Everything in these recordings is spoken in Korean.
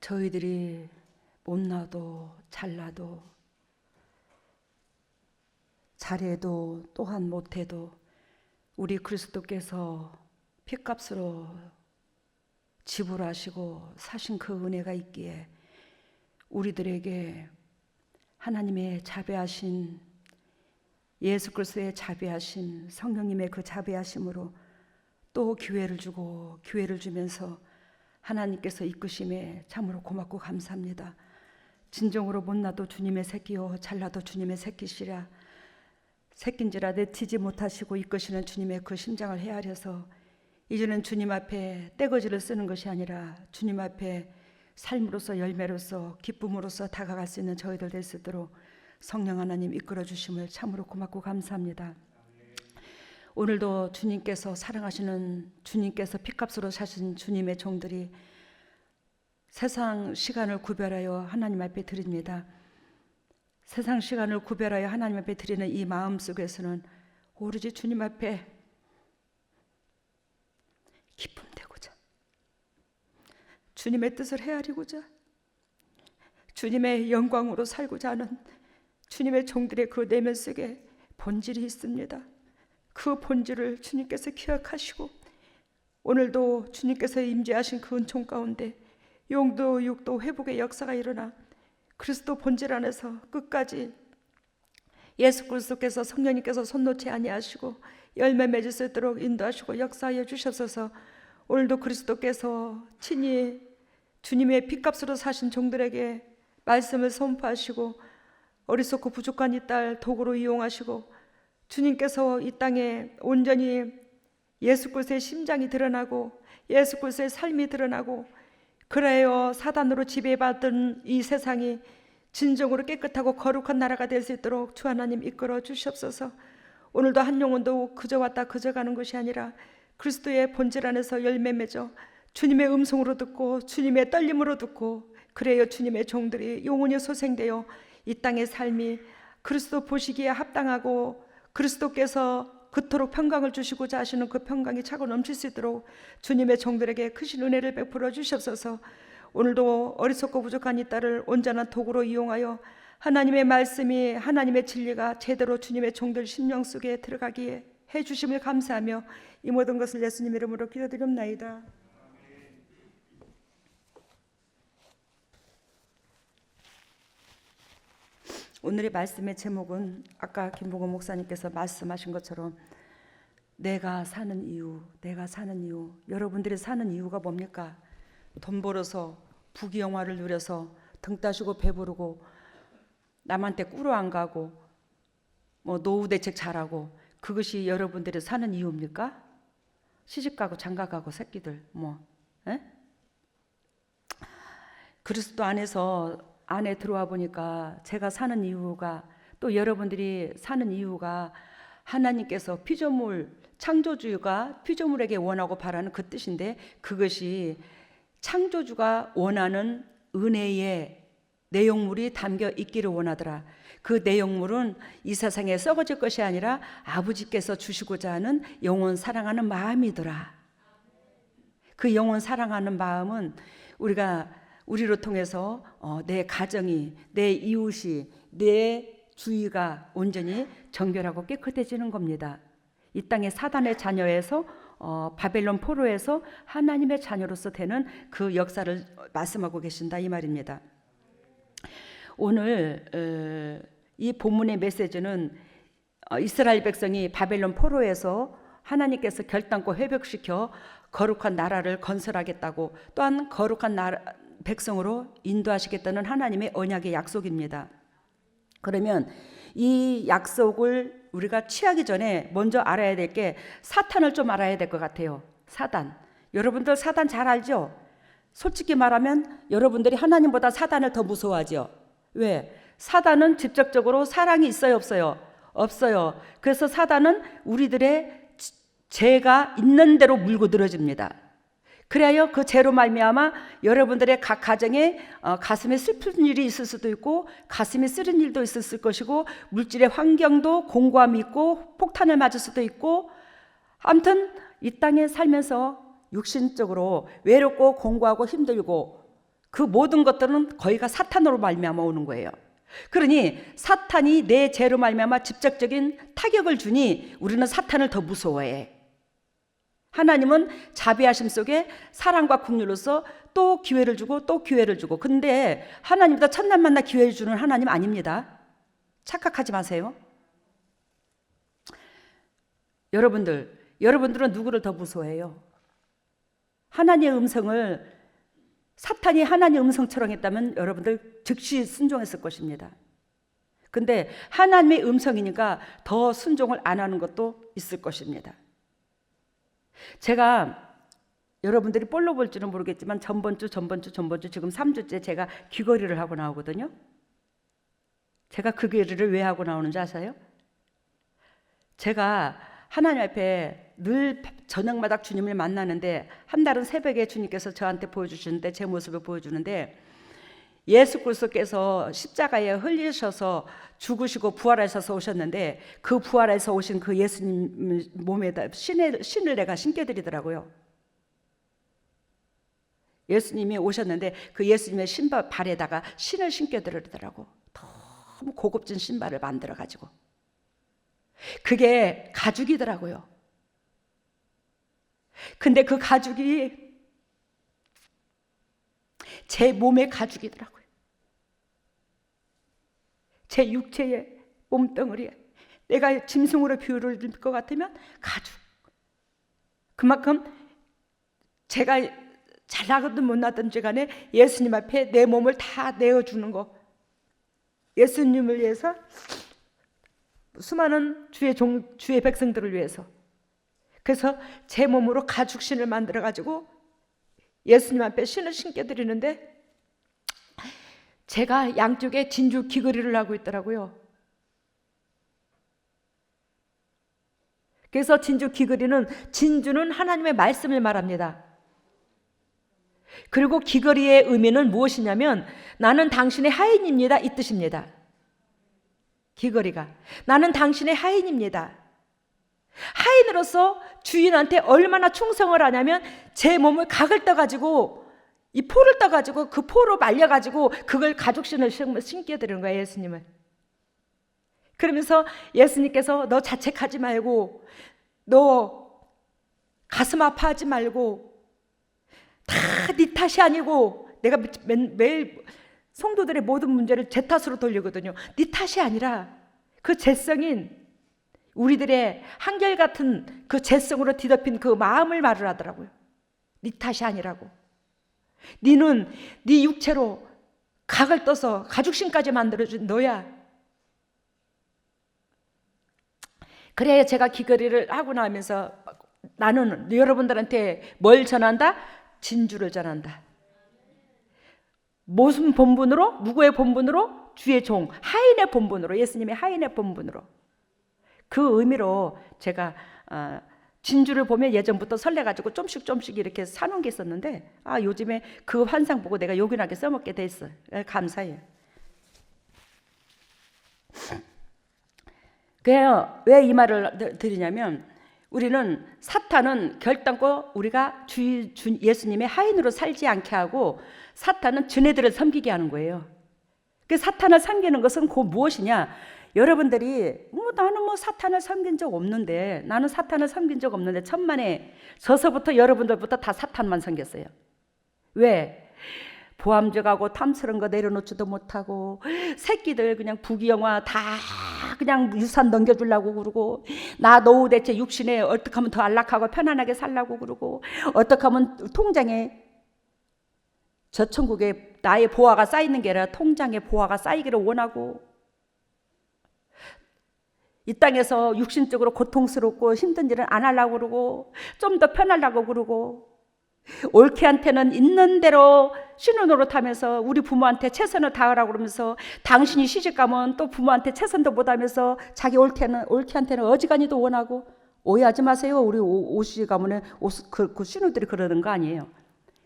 저희들이 못나도 잘나도 잘해도 또한 못해도 우리 그리스도께서 핏값으로 지불하시고 사신 그 은혜가 있기에 우리들에게 하나님의 자비하신 예수 그리스도의 자비하심, 성령님의 그 자비하심으로 또 기회를 주고 기회를 주면서 하나님께서 이끄심에 참으로 고맙고 감사합니다. 진정으로 못나도 주님의 새끼요 잘나도 주님의 새끼시라. 새낀지라 내티지 못하시고 이끄시는 주님의 그 심장을 헤아려서 이제는 주님 앞에 떼거지를 쓰는 것이 아니라 주님 앞에 삶으로서 열매로서 기쁨으로서 다가갈 수 있는 저희들 될 수 있도록 성령 하나님 이끌어 주심을 참으로 고맙고 감사합니다. 오늘도 주님께서 사랑하시는 주님께서 핏값으로 사신 주님의 종들이 세상 시간을 구별하여 하나님 앞에 드립니다. 세상 시간을 구별하여 하나님 앞에 드리는 이 마음 속에서는 오로지 주님 앞에 기쁨 되고자, 주님의 뜻을 헤아리고자, 주님의 영광으로 살고자 하는 주님의 종들의 그 내면 속에 본질이 있습니다. 그 본질을 주님께서 기억하시고 오늘도 주님께서 임재하신 그 은총 가운데 용도 육도 회복의 역사가 일어나 그리스도 본질 안에서 끝까지 예수 그리스도께서 성령님께서 손 놓지 아니하시고 열매 맺을 수 있도록 인도하시고 역사하여 주셔서 오늘도 그리스도께서 친히 주님의 핏값으로 사신 종들에게 말씀을 선포하시고 어리석고 부족한 이 딸 도구로 이용하시고 주님께서 이 땅에 온전히 예수 그리스도의 심장이 드러나고 예수 그리스도의 삶이 드러나고 그래야 사단으로 지배받던 이 세상이 진정으로 깨끗하고 거룩한 나라가 될 수 있도록 주 하나님 이끌어 주시옵소서. 오늘도 한 영혼도 그저 왔다 그저 가는 것이 아니라 그리스도의 본질 안에서 열매 맺어 주님의 음성으로 듣고 주님의 떨림으로 듣고 그래야 주님의 종들이 영원히 소생되어 이 땅의 삶이 그리스도 보시기에 합당하고 그리스도께서 그토록 평강을 주시고자 하시는 그 평강이 차고 넘칠 수 있도록 주님의 종들에게 크신 은혜를 베풀어 주시옵소서. 오늘도 어리석고 부족한 이 딸을 온전한 도구로 이용하여 하나님의 말씀이 하나님의 진리가 제대로 주님의 종들 심령 속에 들어가기에 해주심을 감사하며 이 모든 것을 예수님 이름으로 기도드립나이다. 오늘의 말씀의 제목은 아까 김보건 목사님께서 말씀하신 것처럼 내가 사는 이유, 내가 사는 이유. 여러분들이 사는 이유가 뭡니까? 돈 벌어서 부귀영화를 누려서 등 따시고 배부르고 남한테 꾸러 안 가고 뭐 노후 대책 잘하고 그것이 여러분들이 사는 이유입니까? 시집가고 장가가고 새끼들 뭐 그리스도 안에서 안에 들어와 보니까 제가 사는 이유가 또 여러분들이 사는 이유가 하나님께서 피조물 창조주가 피조물에게 원하고 바라는 그 뜻인데 그것이 창조주가 원하는 은혜의 내용물이 담겨 있기를 원하더라. 그 내용물은 이 세상에 썩어질 것이 아니라 아버지께서 주시고자 하는 영원 사랑하는 마음이더라. 그 영원 사랑하는 마음은 우리로 통해서 내 가정이, 내 이웃이, 내 주위가 온전히 정결하고 깨끗해지는 겁니다. 이 땅의 사단의 자녀에서 바벨론 포로에서 하나님의 자녀로서 되는 그 역사를 말씀하고 계신다 이 말입니다. 오늘 이 본문의 메시지는 이스라엘 백성이 바벨론 포로에서 하나님께서 결단코 회복시켜 거룩한 나라를 건설하겠다고 또한 거룩한 백성으로 인도하시겠다는 하나님의 언약의 약속입니다. 그러면 이 약속을 우리가 취하기 전에 먼저 알아야 될 게 사탄을 좀 알아야 될 것 같아요. 사단. 여러분들 사단 잘 알죠? 솔직히 말하면 여러분들이 하나님보다 사단을 더 무서워하죠. 왜? 사단은 직접적으로 사랑이 있어요, 없어요? 없어요. 그래서 사단은 우리들의 죄가 있는 대로 물고 늘어집니다. 그래야 그 죄로 말미암아 여러분들의 각 가정에 가슴에 슬픈 일이 있을 수도 있고 가슴이 쓰린 일도 있었을 것이고 물질의 환경도 공고함이 있고 폭탄을 맞을 수도 있고 아무튼 이 땅에 살면서 육신적으로 외롭고 공고하고 힘들고 그 모든 것들은 거의가 사탄으로 말미암아 오는 거예요. 그러니 사탄이 내 죄로 말미암아 직접적인 타격을 주니 우리는 사탄을 더 무서워해. 하나님은 자비하심 속에 사랑과 긍휼로서 또 기회를 주고 또 기회를 주고. 근데 하나님보다 천날 만나 기회를 주는 하나님 아닙니다. 착각하지 마세요. 여러분들은 누구를 더 무서워해요? 하나님의 음성을, 사탄이 하나님의 음성처럼 했다면 여러분들 즉시 순종했을 것입니다. 근데 하나님의 음성이니까 더 순종을 안 하는 것도 있을 것입니다. 제가 여러분들이 볼로 볼지는 모르겠지만 전번주 지금 3주째 제가 귀걸이를 하고 나오거든요. 제가 그 귀걸이를 왜 하고 나오는지 아세요? 제가 하나님 앞에 늘 저녁마다 주님을 만나는데 한 달은 새벽에 주님께서 저한테 보여주시는데, 제 모습을 보여주는데, 예수 그리스도께서 십자가에 흘리셔서 죽으시고 부활하셔서 오셨는데 그 부활해서 오신 그 예수님 몸에다 신을 내가 신겨드리더라고요. 예수님이 오셨는데 그 예수님의 신발 발에다가 신을 신겨드리더라고. 너무 고급진 신발을 만들어가지고. 그게 가죽이더라고요. 근데 그 가죽이 제 몸의 가죽이더라고요. 제 육체의 몸덩어리에 내가 짐승으로 비유를 들 것 같으면 가죽. 그만큼 제가 잘나가든 못나든지 간에 예수님 앞에 내 몸을 다 내어주는 거. 예수님을 위해서, 수많은 주의 백성들을 위해서. 그래서 제 몸으로 가죽신을 만들어 가지고 예수님 앞에 신을 신겨드리는데 제가 양쪽에 진주 귀걸이를 하고 있더라고요. 그래서 진주는 하나님의 말씀을 말합니다. 그리고 귀걸이의 의미는 무엇이냐면 나는 당신의 하인입니다, 이 뜻입니다. 귀걸이가 나는 당신의 하인입니다. 하인으로서 주인한테 얼마나 충성을 하냐면 제 몸을 각을 떠가지고 이 포를 떠가지고 그 포로 말려가지고 그걸 가죽신을 신겨드리는 거예요, 예수님을. 그러면서 예수님께서 너 자책하지 말고, 너 가슴 아파하지 말고, 다 네 탓이 아니고, 내가 매일 성도들의 모든 문제를 제 탓으로 돌리거든요. 네 탓이 아니라 그 죄성인 우리들의 한결같은 그 죄성으로 뒤덮인 그 마음을 말을 하더라고요. 네 탓이 아니라고. 네는 네 육체로 각을 떠서 가죽신까지 만들어준 너야. 그래야 제가 귀걸이를 하고 나면서 나는 여러분들한테 뭘 전한다? 진주를 전한다. 무슨 본분으로? 누구의 본분으로? 주의 종, 하인의 본분으로, 예수님의 하인의 본분으로. 그 의미로 제가 진주를 보면 예전부터 설레가지고 좀씩 이렇게 사놓은 게 있었는데 요즘에 그 환상 보고 내가 요긴하게 써먹게 돼 있어요. 감사해요. 그래요. 왜 이 말을 드리냐면 우리는 사탄은 결단코 우리가 예수님의 하인으로 살지 않게 하고 사탄은 주네들을 섬기게 하는 거예요. 그 사탄을 섬기는 것은 그 무엇이냐? 여러분들이 나는 사탄을 섬긴 적 없는데, 나는 사탄을 섬긴 적 없는데 천만에 저서부터 여러분들부터 다 사탄만 섬겼어요. 왜? 보암직하고 탐스러운 거 내려놓지도 못하고 새끼들 그냥 부귀영화 다 그냥 유산 넘겨주려고 그러고, 나 노후 대체 육신에 어떻게 하면 더 안락하고 편안하게 살려고 그러고, 어떻게 하면 통장에 저 천국에 나의 보화가 쌓이는 게 아니라 통장에 보화가 쌓이기를 원하고, 이 땅에서 육신적으로 고통스럽고 힘든 일은 안 하려고 그러고 좀 더 편하려고 그러고, 옳게한테는 있는 대로 신혼노릇하면서 우리 부모한테 최선을 다하라고 그러면서 당신이 시집가면 또 부모한테 최선도 못하면서 자기 옳게한테는 어지간히도 원하고. 오해하지 마세요. 우리 오시 가문에 그 신우들이 그러는 거 아니에요.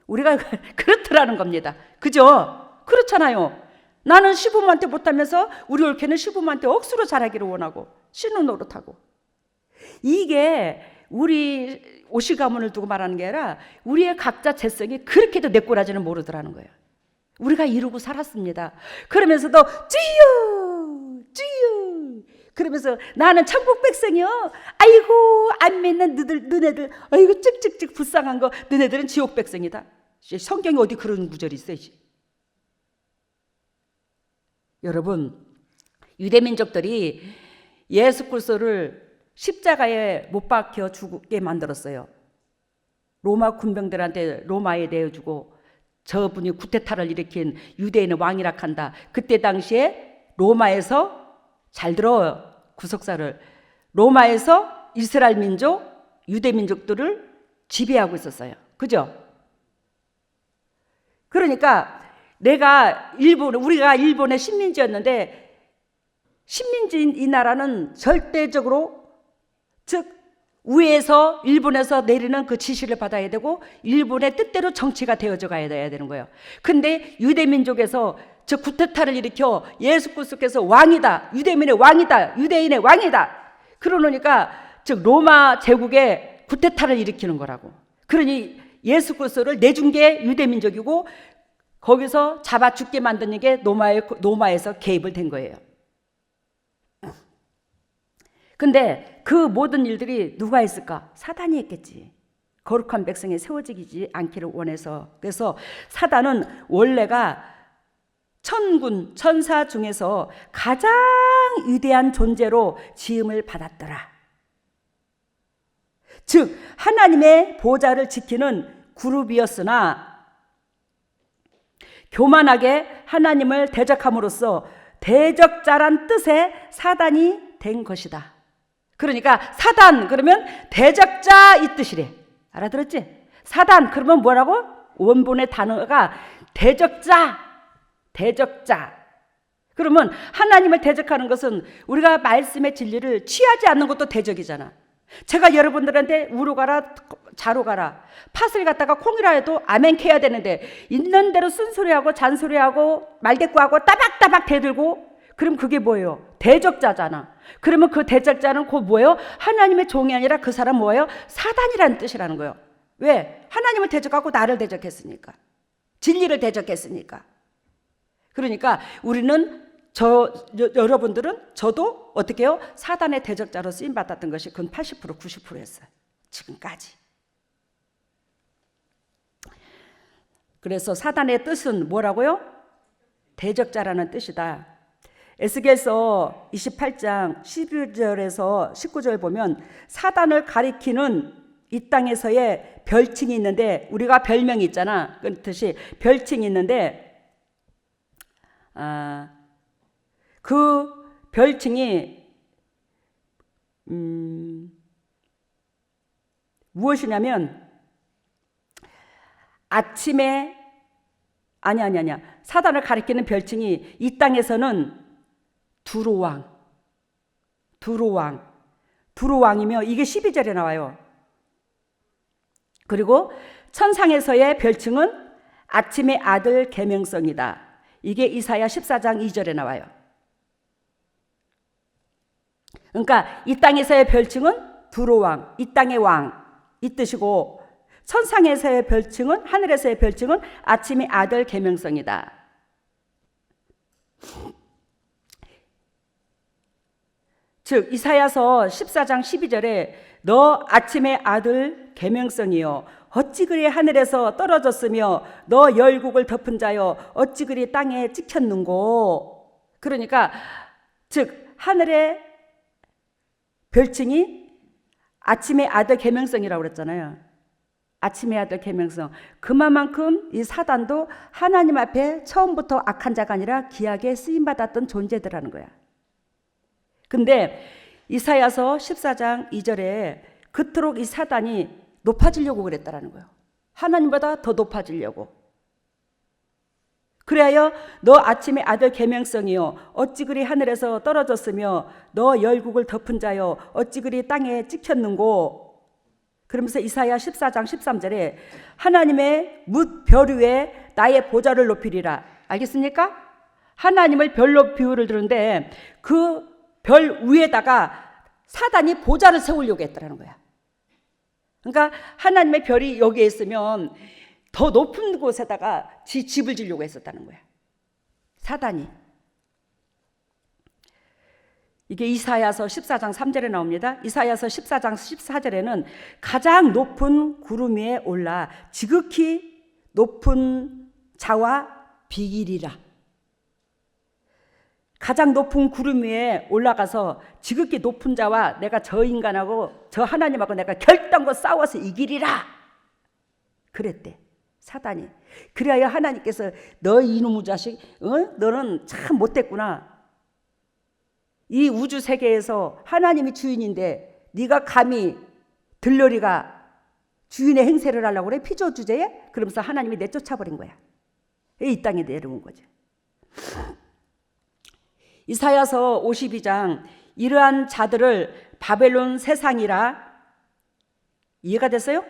우리가 그렇더라는 겁니다. 그죠? 그렇잖아요. 나는 시부모한테 못하면서 우리 옳게는 시부모한테 억수로 잘하기를 원하고 신혼 노릇하고. 이게 우리 오시 가문을 두고 말하는 게 아니라 우리의 각자 죄성이 그렇게도 내꼬라지는 모르더라는 거예요. 우리가 이루고 살았습니다. 그러면서도 주여 주여 그러면서 나는 천국 백성이요. 아이고 안 믿는 너네들 아이고 찍찍찍 불쌍한 거 너네들은 지옥 백성이다. 성경에 어디 그런 구절이 있어요? 여러분, 유대민족들이 예수 그리스도를 십자가에 못 박혀 죽게 만들었어요. 로마 군병들한테 로마에 내어주고 저분이 쿠데타를 일으킨 유대인의 왕이라 한다. 그때 당시에 로마에서 잘 들어 구속사를 로마에서 이스라엘 민족, 유대 민족들을 지배하고 있었어요. 그죠? 그러니까 우리가 일본의 식민지였는데 식민지인 이 나라는 절대적으로 즉 위에서 일본에서 내리는 그 지시를 받아야 되고 일본의 뜻대로 정치가 되어져 가야 되는 거예요. 근데 유대민족에서 저 쿠데타를 일으켜 예수 그리스도께서 왕이다. 유대민의 왕이다. 유대인의 왕이다. 그러니까 즉 로마 제국에 쿠데타를 일으키는 거라고. 그러니 예수 그리스도를 내준 게 유대민족이고 거기서 잡아 죽게 만드는 게 로마에서 개입을 된 거예요. 근데 그 모든 일들이 누가 했을까? 사단이 했겠지. 거룩한 백성에 세워지지 않기를 원해서. 그래서 사단은 원래가 천군, 천사 중에서 가장 위대한 존재로 지음을 받았더라. 즉 하나님의 보좌를 지키는 그룹이었으나 교만하게 하나님을 대적함으로써 대적자란 뜻의 사단이 된 것이다. 그러니까 사단 그러면 대적자 이 뜻이래. 알아들었지? 사단 그러면 뭐라고? 원본의 단어가 대적자. 그러면 하나님을 대적하는 것은 우리가 말씀의 진리를 취하지 않는 것도 대적이잖아. 제가 여러분들한테 우로 가라 자로 가라 팥을 갖다가 콩이라 해도 아멘 캐야 되는데 있는 대로 쓴소리하고 잔소리하고 말대꾸하고 따박따박 대들고 그럼 그게 뭐예요? 대적자잖아. 그러면 그 대적자는 곧 뭐예요? 하나님의 종이 아니라 그 사람 뭐예요? 사단이라는 뜻이라는 거예요. 왜? 하나님을 대적하고 나를 대적했으니까. 진리를 대적했으니까. 그러니까 우리는 여러분들은 저도 어떻게 해요? 사단의 대적자로 쓰임받았던 것이 그건 80% 90%였어요. 지금까지. 그래서 사단의 뜻은 뭐라고요? 대적자라는 뜻이다. 에스겔서 28장 12절에서 19절 보면 사단을 가리키는 이 땅에서의 별칭이 있는데 우리가 별명이 있잖아. 그 뜻이 별칭이 있는데 그 별칭이 무엇이냐면 아침에 아니야. 사단을 가리키는 별칭이 이 땅에서는 두루왕이며 이게 12절에 나와요. 그리고 천상에서의 별칭은 아침의 아들 계명성이다. 이게 이사야 14장 2절에 나와요. 그러니까 이 땅에서의 별칭은 두루왕, 이 땅의 왕 이 뜻이고 천상에서의 별칭은 하늘에서의 별칭은 아침의 아들 계명성이다. 즉 이사야서 14장 12절에 너 아침의 아들 계명성이요 어찌 그리 하늘에서 떨어졌으며 너 열국을 덮은 자여 어찌 그리 땅에 찍혔는고. 그러니까 즉 하늘의 별칭이 아침의 아들 계명성이라고 그랬잖아요. 아침의 아들 계명성. 그만큼 이 사단도 하나님 앞에 처음부터 악한 자가 아니라 귀하게 쓰임받았던 존재들라는 거야. 근데 이사야서 14장 2절에 그토록 이 사단이 높아지려고 그랬다라는 거예요. 하나님보다 더 높아지려고. 그래야 너 아침의 아들 계명성이요 어찌 그리 하늘에서 떨어졌으며 너 열국을 덮은 자여 어찌 그리 땅에 찍혔는고. 그러면서 이사야 14장 13절에 하나님의 뭇 별 위에 나의 보좌를 높이리라. 알겠습니까? 하나님을 별로 비유를 드는데 그 별 위에다가 사단이 보좌를 세우려고 했다는 거야. 그러니까 하나님의 별이 여기에 있으면 더 높은 곳에다가 집을 지려고 했었다는 거야. 사단이. 이게 이사야서 14장 3절에 나옵니다. 이사야서 14장 14절에는 가장 높은 구름 위에 올라 지극히 높은 자와 비기리라. 가장 높은 구름 위에 올라가서 지극히 높은 자와 내가 저 인간하고 저 하나님하고 내가 결단코 싸워서 이기리라 그랬대, 사단이. 그래야 하나님께서 너 이놈의 자식, 너는 참 못됐구나. 이 우주 세계에서 하나님이 주인인데 네가 감히 들러리가 주인의 행세를 하려고 그래? 피조 주제에? 그러면서 하나님이 내쫓아버린 거야. 이 땅에 내려온 거지. 이사야서 52장 이러한 자들을 바벨론 세상이라. 이해가 됐어요?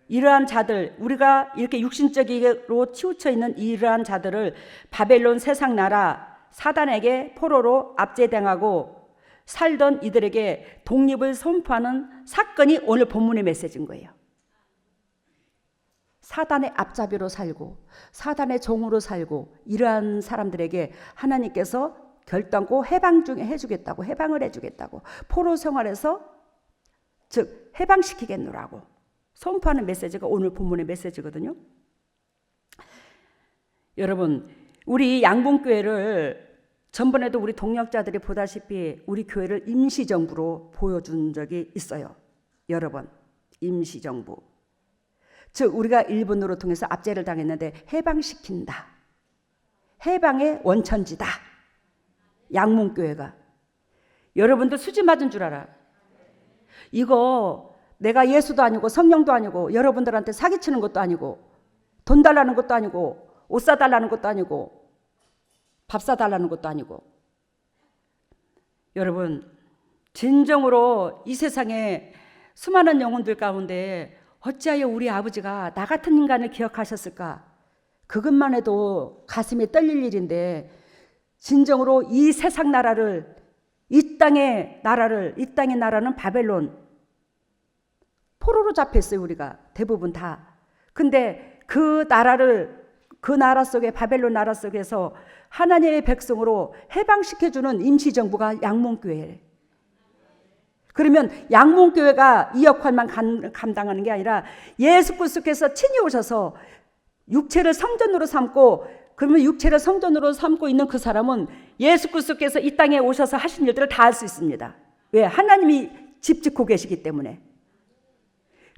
이러한 자들, 우리가 이렇게 육신적으로 치우쳐 있는 이러한 자들을 바벨론 세상 나라 사단에게 포로로 압제당하고 살던 이들에게 독립을 선포하는 사건이 오늘 본문의 메시지인 거예요. 사단의 앞잡이로 살고 사단의 종으로 살고 이러한 사람들에게 하나님께서 결단코 해주겠다고, 해방을 해주겠다고, 포로 생활에서 즉 해방시키겠노라고 선포하는 메시지가 오늘 본문의 메시지거든요. 여러분, 우리 양봉교회를 전번에도 우리 동역자들이 보다시피 우리 교회를 임시정부로 보여준 적이 있어요. 여러 번 임시정부. 즉 우리가 일본으로 통해서 압제를 당했는데 해방시킨다. 해방의 원천지다. 양문교회가. 여러분들 수지 맞은 줄 알아. 이거 내가 예수도 아니고 성령도 아니고 여러분들한테 사기치는 것도 아니고 돈 달라는 것도 아니고 옷 사달라는 것도 아니고 밥 사달라는 것도 아니고. 여러분, 진정으로 이 세상에 수많은 영혼들 가운데 어찌하여 우리 아버지가 나 같은 인간을 기억하셨을까? 그것만 해도 가슴이 떨릴 일인데 진정으로 이 세상 나라를, 이 땅의 나라는 바벨론 포로로 잡혔어요. 우리가 대부분 다. 근데 그 나라 속에, 바벨론 나라 속에서 하나님의 백성으로 해방시켜주는 임시정부가 양문교회예요. 그러면 양문교회가 이 역할만 감당하는 게 아니라 예수 그리스도께서 친히 오셔서 육체를 성전으로 삼고, 그러면 육체를 성전으로 삼고 있는 그 사람은 예수 그리스도께서 이 땅에 오셔서 하신 일들을 다 할 수 있습니다. 왜? 하나님이 집 짓고 계시기 때문에.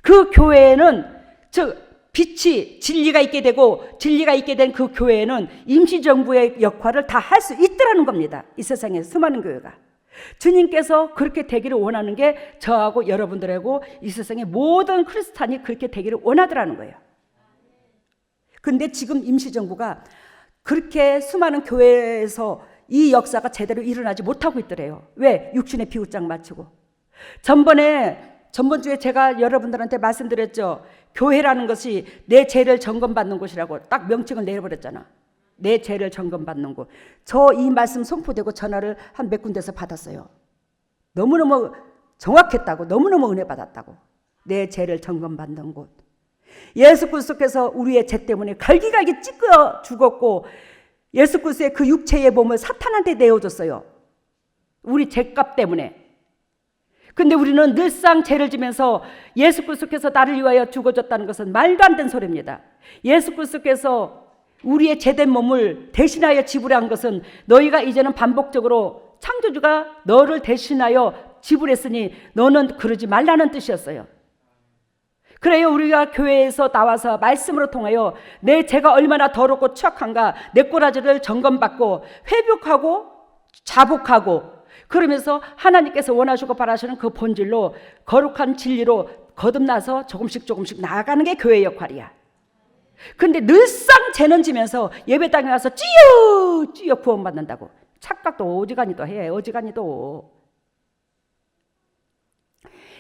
그 교회에는 즉 빛이 진리가 있게 되고 진리가 있게 된 그 교회에는 임시정부의 역할을 다 할 수 있더라는 겁니다. 이 세상에 수많은 교회가. 주님께서 그렇게 되기를 원하는 게 저하고 여러분들하고 이 세상의 모든 크리스찬이 그렇게 되기를 원하더라는 거예요. 근데 지금 임시정부가 그렇게 수많은 교회에서 이 역사가 제대로 일어나지 못하고 있더래요. 왜? 육신의 비웃장 맞추고. 전번주에 제가 여러분들한테 말씀드렸죠. 교회라는 것이 내 죄를 점검받는 곳이라고 딱 명칭을 내려버렸잖아. 내 죄를 점검받는 곳. 저 이 말씀 선포되고 전화를 한 몇 군데서 받았어요. 너무너무 정확했다고, 너무너무 은혜 받았다고. 내 죄를 점검받는 곳. 예수 그리스도께서 우리의 죄 때문에 갈기갈기 찢겨 죽었고 예수 그리스도의 그 육체의 몸을 사탄한테 내어줬어요. 우리 죄값 때문에. 근데 우리는 늘상 죄를 지면서 예수 그리스도께서 나를 위하여 죽어졌다는 것은 말도 안 되는 소리입니다. 예수 그리스도께서 우리의 죄된 몸을 대신하여 지불한 것은 너희가 이제는 반복적으로 창조주가 너를 대신하여 지불했으니 너는 그러지 말라는 뜻이었어요. 그래요. 우리가 교회에서 나와서 말씀으로 통하여 내 죄가 얼마나 더럽고 추악한가 내 꼬라지를 점검받고 회복하고 자복하고 그러면서 하나님께서 원하시고 바라시는 그 본질로 거룩한 진리로 거듭나서 조금씩 나아가는 게 교회의 역할이야. 근데 늘상 죄는 지면서 예배당에 가서 찌여 구원받는다고 착각도 어지간히도 해. 어지간히도.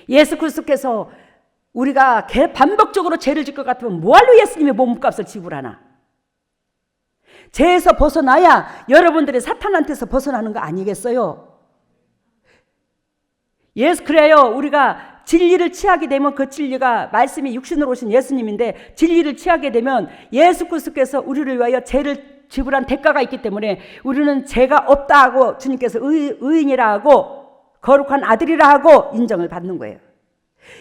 예수 그리스도께서 우리가 반복적으로 죄를 짓 것 같으면 뭐하러 예수님의 몸값을 지불하나? 죄에서 벗어나야 여러분들이 사탄한테서 벗어나는 거 아니겠어요? 그래요. 우리가 진리를 취하게 되면 그 진리가 말씀이 육신으로 오신 예수님인데, 진리를 취하게 되면 예수 그리스도께서 우리를 위하여 죄를 지불한 대가가 있기 때문에 우리는 죄가 없다 하고 주님께서 의인이라 하고 거룩한 아들이라 하고 인정을 받는 거예요.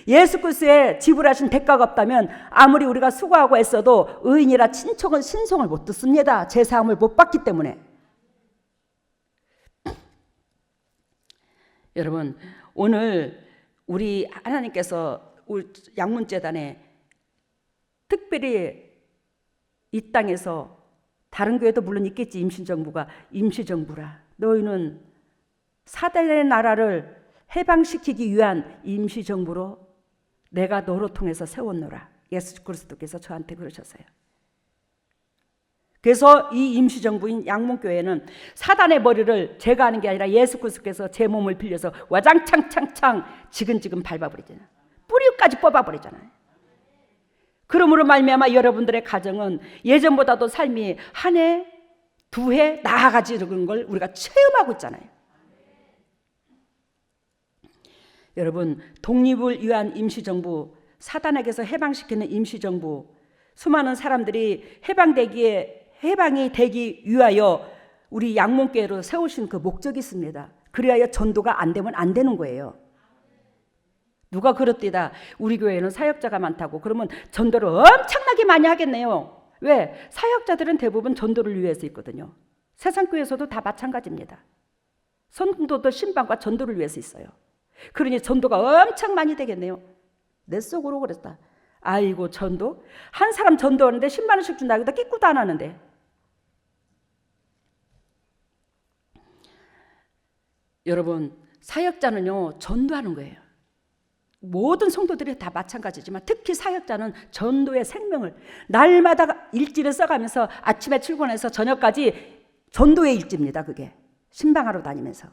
예수 그리스도의 지불하신 대가가 없다면 아무리 우리가 수고하고 애써도 의인이라 친척은 신성을 못 듣습니다. 제사함을 못 받기 때문에. 여러분, 오늘 우리 하나님께서 우리 양문재단에 특별히 이 땅에서, 다른 교회도 물론 있겠지, 임시정부가, 임시정부라, 너희는 사단의 나라를 해방시키기 위한 임시정부로 내가 너로 통해서 세웠노라. 예수 그리스도께서 저한테 그러셨어요. 그래서 이 임시정부인 양문교회는 사단의 머리를 제가 하는 게 아니라 예수 그리스도께서 제 몸을 빌려서 와장창창창 지근지근 밟아버리잖아요. 뿌리까지 뽑아버리잖아요. 그러므로 말미암아 여러분들의 가정은 예전보다도 삶이 한 해, 두 해 나아가지는 걸 우리가 체험하고 있잖아요. 여러분, 독립을 위한 임시정부, 사단에게서 해방시키는 임시정부, 수많은 사람들이 해방이 되기 위하여 우리 양문교회로 세우신 그 목적이 있습니다. 그리하여 전도가 안 되면 안 되는 거예요. 누가 그렇디다 우리 교회는 사역자가 많다고 그러면 전도를 엄청나게 많이 하겠네요. 왜? 사역자들은 대부분 전도를 위해서 있거든요. 세상 교회에서도 다 마찬가지입니다. 성도들 신방과 전도를 위해서 있어요. 그러니 전도가 엄청 많이 되겠네요. 내 속으로 그랬다. 아이고, 전도? 한 사람 전도하는데 10만 원씩 준다고 해도 끼꾸도 안 하는데. 여러분, 사역자는요, 전도하는 거예요. 모든 성도들이 다 마찬가지지만 특히 사역자는 전도의 생명을 날마다 일지를 써가면서 아침에 출근해서 저녁까지 전도의 일지입니다. 그게 신방하러 다니면서.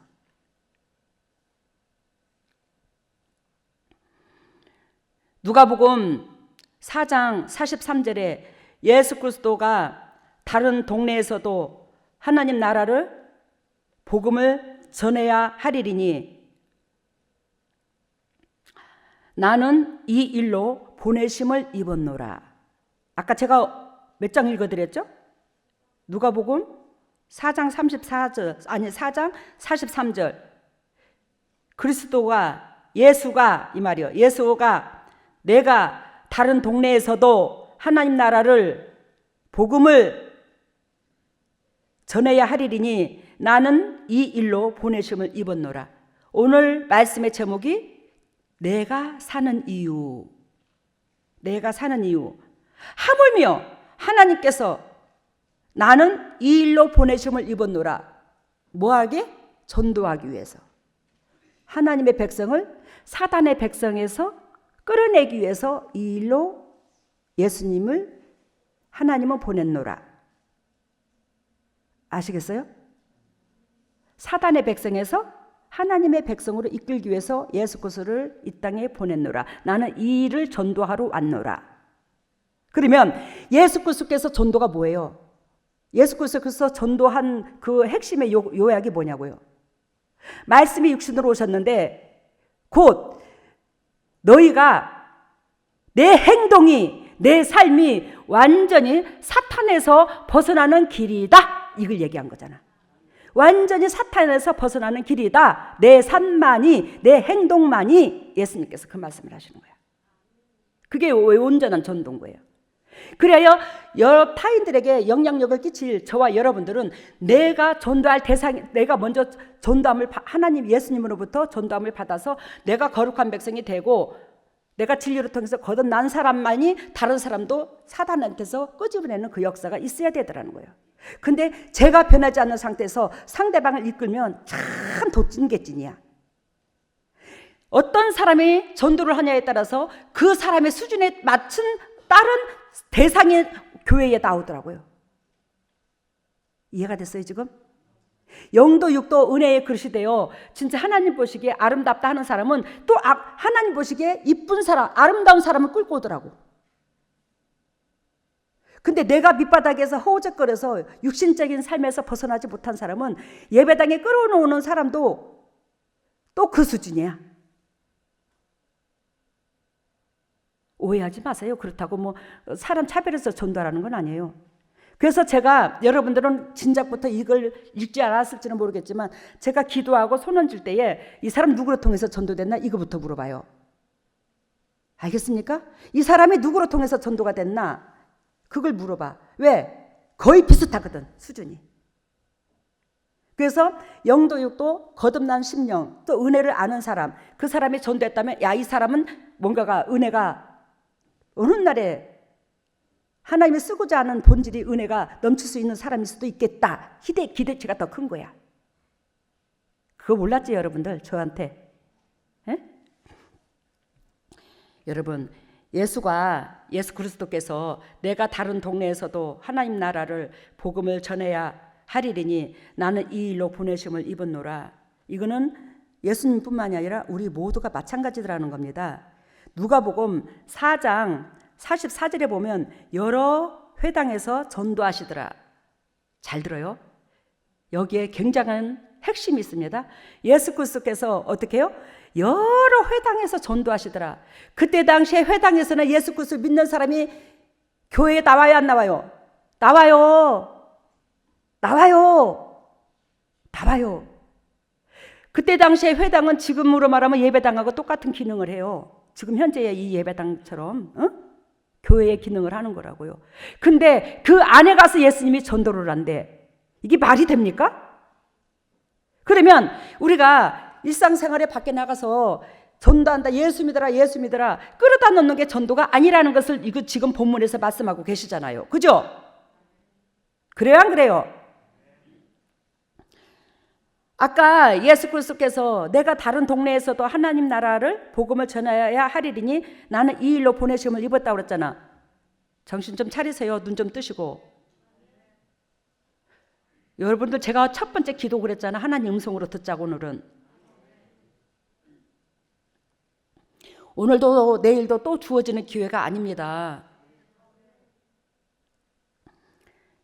누가복음 4장 43절에 예수 그리스도가 다른 동네에서도 하나님 나라를 복음을 전해야 하리니 나는 이 일로 보내심을 입었노라. 아까 제가 몇 장 읽어드렸죠? 누가복음 4장 43절. 그리스도가, 예수가, 이 말이요, 예수가 내가 다른 동네에서도 하나님 나라를 복음을 전해야 하리니 나는 이 일로 보내심을 입었노라. 오늘 말씀의 제목이 내가 사는 이유. 내가 사는 이유. 하물며 하나님께서 나는 이 일로 보내심을 입었노라. 뭐하게? 전도하기 위해서. 하나님의 백성을 사단의 백성에서 끌어내기 위해서 이 일로 예수님을 하나님은 보냈노라. 아시겠어요? 사단의 백성에서 하나님의 백성으로 이끌기 위해서 예수 그리스도를 이 땅에 보냈노라. 나는 이 일을 전도하러 왔노라. 그러면 예수 그리스도께서 전도가 뭐예요? 예수 그리스도께서 전도한 그 핵심의 요약이 뭐냐고요? 말씀이 육신으로 오셨는데 곧 너희가 내 행동이, 내 삶이 완전히 사탄에서 벗어나는 길이다. 이걸 얘기한 거잖아. 완전히 사탄에서 벗어나는 길이다. 내 삶만이, 내 행동만이, 예수님께서 그 말씀을 하시는 거야. 그게 온전한 전도인 거예요. 그래야 여러 타인들에게 영향력을 끼칠 저와 여러분들은 내가 전도할 대상, 내가 먼저 전도함을, 하나님 예수님으로부터 전도함을 받아서 내가 거룩한 백성이 되고 내가 진리를 통해서 거듭난 사람만이 다른 사람도 사단한테서 끄집어내는 그 역사가 있어야 되더라는 거예요. 근데 제가 변하지 않는 상태에서 상대방을 이끌면 참 도찐개찐이야. 어떤 사람이 전도를 하냐에 따라서 그 사람의 수준에 맞춘 다른 대상의 교회에 나오더라고요. 이해가 됐어요 지금? 영도 육도 은혜의 그릇이 되어 진짜 하나님 보시기에 아름답다 하는 사람은 또 하나님 보시기에 이쁜 사람, 아름다운 사람을 끌고 오더라고. 근데 내가 밑바닥에서 허우적거려서 육신적인 삶에서 벗어나지 못한 사람은 예배당에 끌어놓는 사람도 또 그 수준이야. 오해하지 마세요. 그렇다고 뭐 사람 차별해서 전도하라는 건 아니에요. 그래서 제가 여러분들은 진작부터 이걸 읽지 않았을지는 모르겠지만 제가 기도하고 손 얹을 때에 이 사람 누구를 통해서 전도됐나 이거부터 물어봐요. 알겠습니까? 이 사람이 누구로 통해서 전도가 됐나 그걸 물어봐. 왜? 거의 비슷하거든 수준이. 그래서 영도육도 거듭난 심령 또 은혜를 아는 사람 그 사람이 전도했다면 야 이 사람은 뭔가가 은혜가 어느 날에 하나님이 쓰고자 하는 본질이 은혜가 넘칠 수 있는 사람일 수도 있겠다. 기대치가 더 큰 거야. 그거 몰랐지 여러분들 저한테. 에? 여러분 예수 그리스도께서 내가 다른 동네에서도 하나님 나라를 복음을 전해야 하리니 나는 이 일로 보내심을 입었노라. 이거는 예수님뿐만이 아니라 우리 모두가 마찬가지라는 겁니다. 누가복음 4장 44절에 보면 여러 회당에서 전도하시더라. 잘 들어요. 여기에 굉장한 핵심이 있습니다. 예수 그리스도께서 어떻게 해요? 여러 회당에서 전도하시더라. 그때 당시에 회당에서는 예수 그리스도 믿는 사람이 교회에 나와요 안 나와요? 나와요. 그때 당시에 회당은 지금으로 말하면 예배당하고 똑같은 기능을 해요. 지금 현재의 이 예배당처럼 교회의 기능을 하는 거라고요. 근데 그 안에 가서 예수님이 전도를 한대. 이게 말이 됩니까? 그러면 우리가 일상생활에 밖에 나가서 전도한다 예수 믿어라 끌어다 놓는 게 전도가 아니라는 것을 이거 지금 본문에서 말씀하고 계시잖아요. 그죠? 그래요 안 그래요? 아까 예수 그리스도께서 내가 다른 동네에서도 하나님 나라를 복음을 전해야 하리니 나는 이 일로 보내심을 입었다고 그랬잖아. 정신 좀 차리세요. 눈 좀 뜨시고. 여러분들 제가 첫 번째 기도 그랬잖아. 하나님 음성으로 듣자고 오늘은. 오늘도 내일도 또 주어지는 기회가 아닙니다.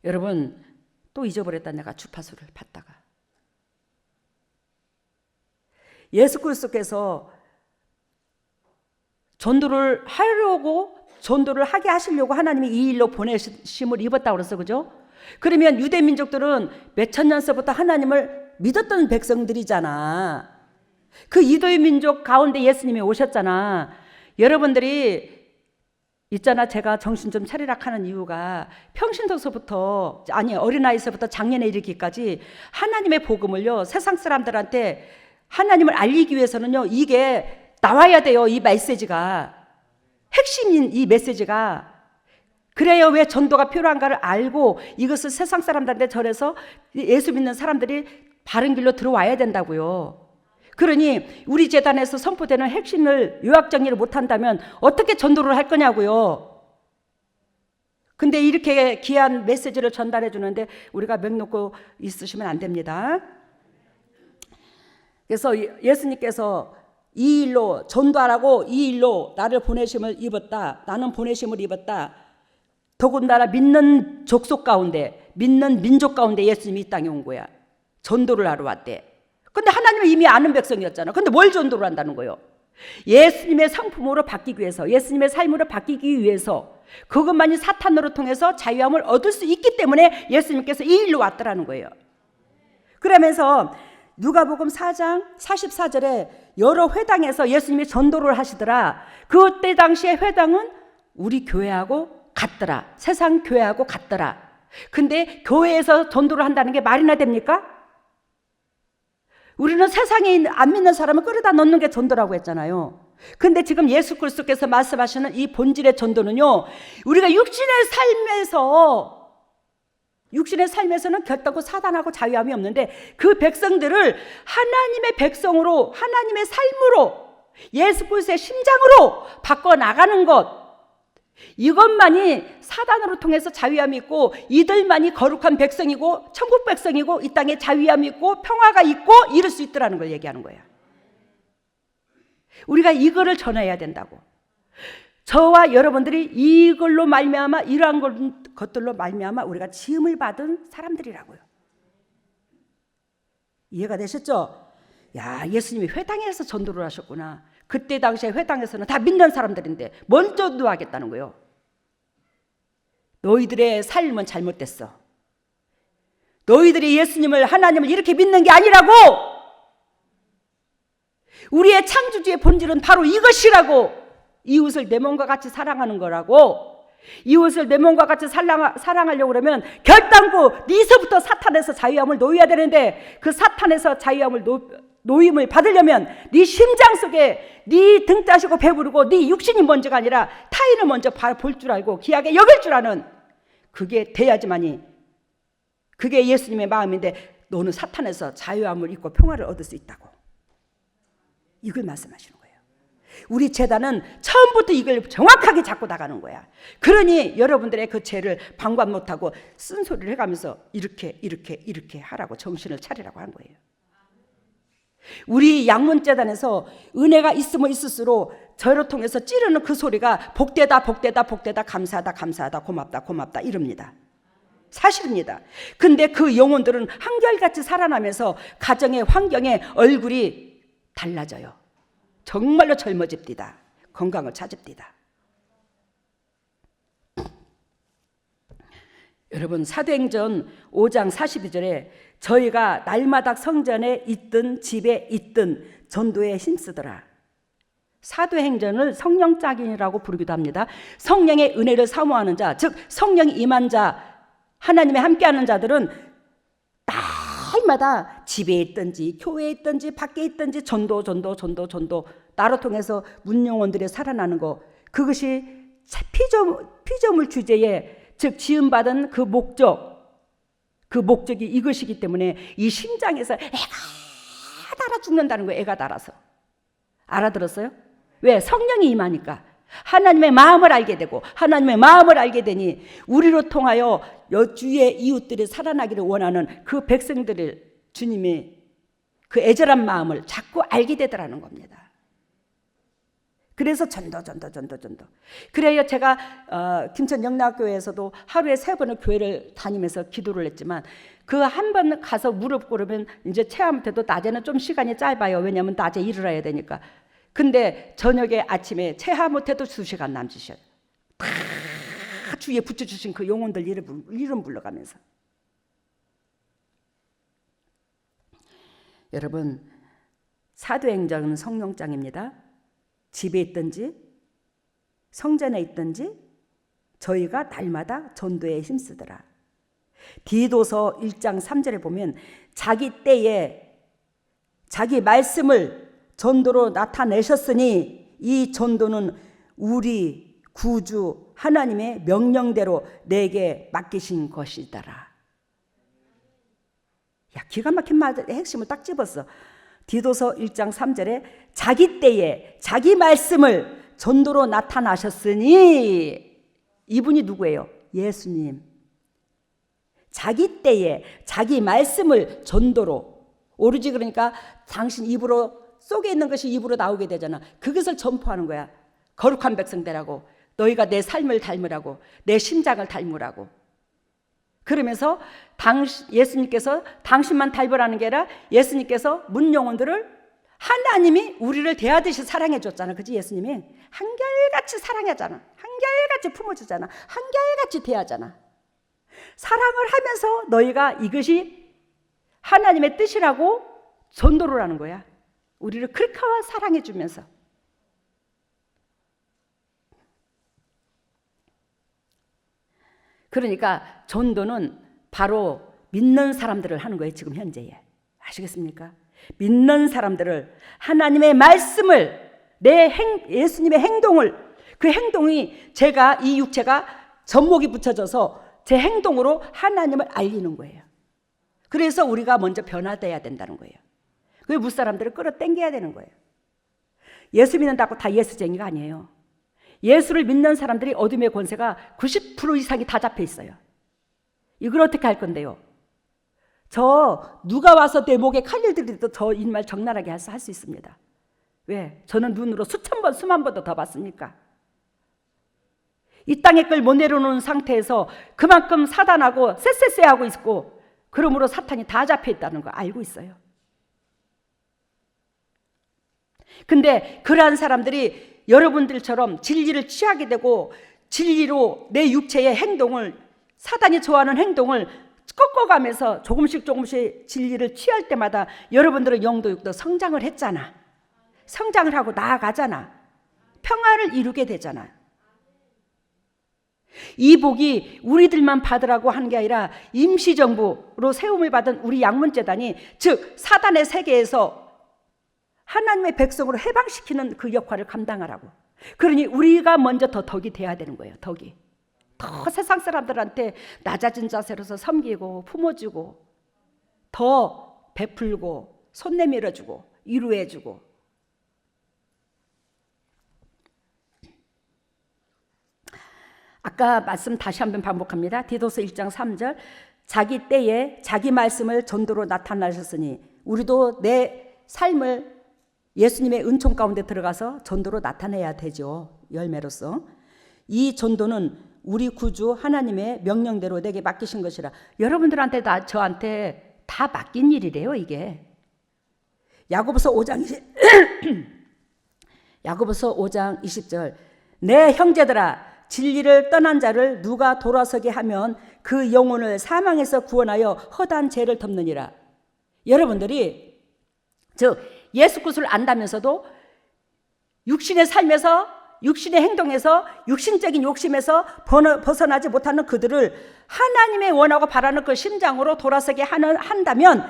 여러분 또 잊어버렸다 내가 주파수를 받다가. 예수 그리스도께서 전도를 하게 하시려고 하나님이 이 일로 보내심을 입었다고 그랬어. 그죠? 그러면 유대 민족들은 몇천 년서부터 하나님을 믿었던 백성들이잖아. 그 이도의 민족 가운데 예수님이 오셨잖아. 여러분들이 있잖아. 제가 정신 좀 차리라 하는 이유가 평신도서부터 어린아이서부터 장년에 이르기까지 하나님의 복음을요 세상 사람들한테 하나님을 알리기 위해서는요 이게 나와야 돼요. 이 메시지가 핵심인 이 메시지가 그래야 왜 전도가 필요한가를 알고 이것을 세상 사람들한테 전해서 예수 믿는 사람들이 바른 길로 들어와야 된다고요. 그러니 우리 재단에서 선포되는 핵심을 요약 정리를 못한다면 어떻게 전도를 할 거냐고요. 근데 이렇게 귀한 메시지를 전달해 주는데 우리가 맹 놓고 있으시면 안 됩니다. 그래서 예수님께서 이 일로 전도하라고 이 일로 나를 보내심을 입었다. 나는 보내심을 입었다. 더군다나 믿는 족속 가운데 믿는 민족 가운데 예수님이 이 땅에 온 거야. 전도를 하러 왔대. 근데 하나님은 이미 아는 백성이었잖아. 근데 뭘 전도를 한다는 거예요? 예수님의 상품으로 바뀌기 위해서 예수님의 삶으로 바뀌기 위해서 그것만이 사탄으로 통해서 자유함을 얻을 수 있기 때문에 예수님께서 이 일로 왔더라는 거예요. 그러면서 누가복음 4장 44절에 여러 회당에서 예수님이 전도를 하시더라. 그때 당시에 회당은 우리 교회하고 같더라. 세상 교회하고 같더라. 근데 교회에서 전도를 한다는 게 말이나 됩니까? 우리는 세상에 안 믿는 사람을 끌어다 넣는 게 전도라고 했잖아요. 근데 지금 예수 그리스도께서 말씀하시는 이 본질의 전도는요, 우리가 육신의 삶에서는 결단코 사단하고 자유함이 없는데 그 백성들을 하나님의 백성으로, 하나님의 삶으로, 예수 그리스도의 심장으로 바꿔나가는 것, 이것만이 사단으로 통해서 자유함이 있고 이들만이 거룩한 백성이고 천국 백성이고 이 땅에 자유함이 있고 평화가 있고 이룰 수 있더라는 걸 얘기하는 거예요. 우리가 이거를 전해야 된다고. 저와 여러분들이 이걸로 말미암아 이러한 것들로 말미암아 우리가 지음을 받은 사람들이라고요. 이해가 되셨죠? 야, 예수님이 회당에서 전도를 하셨구나. 그때 당시에 회당에서는 다 믿는 사람들인데 먼저 노하겠다는 거예요. 너희들의 삶은 잘못됐어. 너희들이 예수님을, 하나님을 이렇게 믿는 게 아니라고. 우리의 창조주의 본질은 바로 이것이라고. 이웃을 내 몸과 같이 사랑하는 거라고. 이웃을 내 몸과 같이 사랑하려고 그러면 결단코 네서부터 사탄에서 자유함을 놓여야 되는데, 그 사탄에서 자유함을 노임을 받으려면 네 심장 속에 네 등 따시고 배부르고 네 육신이 먼저가 아니라 타인을 먼저 볼 줄 알고 귀하게 여길 줄 아는, 그게 돼야지만이, 그게 예수님의 마음인데, 너는 사탄에서 자유함을 입고 평화를 얻을 수 있다고. 이걸 말씀하시는 거예요. 우리 제단은 처음부터 이걸 정확하게 잡고 나가는 거야. 그러니 여러분들의 그 죄를 방관 못하고 쓴소리를 해가면서 이렇게 하라고, 정신을 차리라고 한 거예요. 우리 양문재단에서 은혜가 있으면 있을수록 저를 통해서 찌르는 그 소리가 복되다, 감사하다, 고맙다 이럽니다. 사실입니다. 근데 그 영혼들은 한결같이 살아나면서 가정의 환경에 얼굴이 달라져요. 정말로 젊어집니다. 건강을 찾읍니다. 여러분, 사도행전 5장 42절에 저희가 날마다 성전에 있든 집에 있든 전도에 힘쓰더라. 사도행전을 성령짝인이라고 부르기도 합니다. 성령의 은혜를 사모하는 자, 즉 성령이 임한 자, 하나님의 함께하는 자들은 날마다 집에 있든지 교회에 있든지 밖에 있든지 전도 나로 통해서 문영혼들이 살아나는 거, 그것이 피조물 주제에, 즉 지음받은 그 목적이 이것이기 때문에 이 심장에서 애가 달아 죽는다는 거예요. 애가 달아서. 알아들었어요? 왜? 성령이 임하니까. 하나님의 마음을 알게 되고, 하나님의 마음을 알게 되니 우리로 통하여 주위의 이웃들이 살아나기를 원하는 그 백성들을 주님이 그 애절한 마음을 자꾸 알게 되더라는 겁니다. 그래서 전도. 그래요. 제가 김천 영락교회에서도 하루에 3번을 교회를 다니면서 기도를 했지만, 그 한 번 가서 무릎 꿇으면 이제 체험때도 낮에는 좀 시간이 짧아요. 왜냐하면 낮에 일을 해야 되니까. 근데 저녁에 아침에 체하 못해도 2시간 남주셔요. 다 주위에 붙여주신 그 영혼들 이름 불러가면서. 여러분, 사도행전은 성령장입니다. 집에 있든지 성전에 있든지 저희가 날마다 전도에 힘쓰더라. 디도서 1장 3절에 보면 자기 때에 자기 말씀을 전도로 나타내셨으니 이 전도는 우리 구주 하나님의 명령대로 내게 맡기신 것이더라. 야, 기가 막힌 말의 핵심을 딱 집었어. 디도서 1장 3절에 자기 때에 자기 말씀을 전도로 나타나셨으니, 이분이 누구예요? 예수님. 자기 때에 자기 말씀을 전도로, 오로지 그러니까 당신 입으로 속에 있는 것이 입으로 나오게 되잖아. 그것을 전포하는 거야. 거룩한 백성되라고, 너희가 내 삶을 닮으라고, 내 심장을 닮으라고. 그러면서 예수님께서 당신만 닮으라는 게 아니라 예수님께서 문영혼들을 하나님이 우리를 대하듯이 사랑해 줬잖아. 그치? 예수님이 한결같이 사랑하잖아. 한결같이 품어주잖아. 한결같이 대하잖아. 사랑을 하면서 너희가 이것이 하나님의 뜻이라고 전도를 하는 거야. 우리를 그렇게 사랑해 주면서. 그러니까 전도는 바로 믿는 사람들을 하는 거예요. 지금 현재에. 아시겠습니까? 믿는 사람들을, 하나님의 말씀을, 예수님의 행동을, 그 행동이 제가, 이 육체가 젖목이 붙여져서 제 행동으로 하나님을 알리는 거예요. 그래서 우리가 먼저 변화돼야 된다는 거예요. 그 무사람들을 끌어당겨야 되는 거예요. 예수 믿는다고 다 예수쟁이가 아니에요. 예수를 믿는 사람들이 어둠의 권세가 90% 이상이 다 잡혀 있어요. 이걸 어떻게 할 건데요? 누가 와서 내 목에 칼을 들이도 저 말 적나라하게 할 수 있습니다. 왜? 저는 눈으로 수천 번, 수만 번도 더 봤으니까. 이 땅의 걸 못 내려놓는 상태에서 그만큼 사단하고 쎄쎄쎄하고 있고, 그러므로 사탄이 다 잡혀 있다는 거 알고 있어요. 근데 그러한 사람들이 여러분들처럼 진리를 취하게 되고 진리로 내 육체의 행동을, 사단이 좋아하는 행동을 꺾어가면서 조금씩 진리를 취할 때마다 여러분들은 영도 육도 성장을 했잖아. 성장을 하고 나아가잖아. 평화를 이루게 되잖아. 이 복이 우리들만 받으라고 하는 게 아니라 임시정부로 세움을 받은 우리 양문재단이, 즉 사단의 세계에서 하나님의 백성으로 해방시키는 그 역할을 감당하라고. 그러니 우리가 먼저 더 덕이 돼야 되는 거예요. 덕이. 더 세상 사람들한테 낮아진 자세로서 섬기고 품어주고 더 베풀고 손 내밀어주고 위로해주고. 아까 말씀 다시 한번 반복합니다. 디도서 1장 3절, 자기 때에 자기 말씀을 전도로 나타나셨으니 우리도 내 삶을 예수님의 은총 가운데 들어가서 전도로 나타내야 되죠. 열매로서. 이 전도는 우리 구주 하나님의 명령대로 내게 맡기신 것이라. 여러분들한테 저한테 다 맡긴 일이래요, 이게. 야고보서 5장 20절, 내 형제들아, 진리를 떠난 자를 누가 돌아서게 하면 그 영혼을 사망에서 구원하여 허다한 죄를 덮느니라. 여러분들이 예수 그리스도를 안다면서도 육신의 삶에서, 육신의 행동에서, 육신적인 욕심에서 벗어나지 못하는 그들을 하나님의 원하고 바라는 그 심장으로 돌아서게 한다면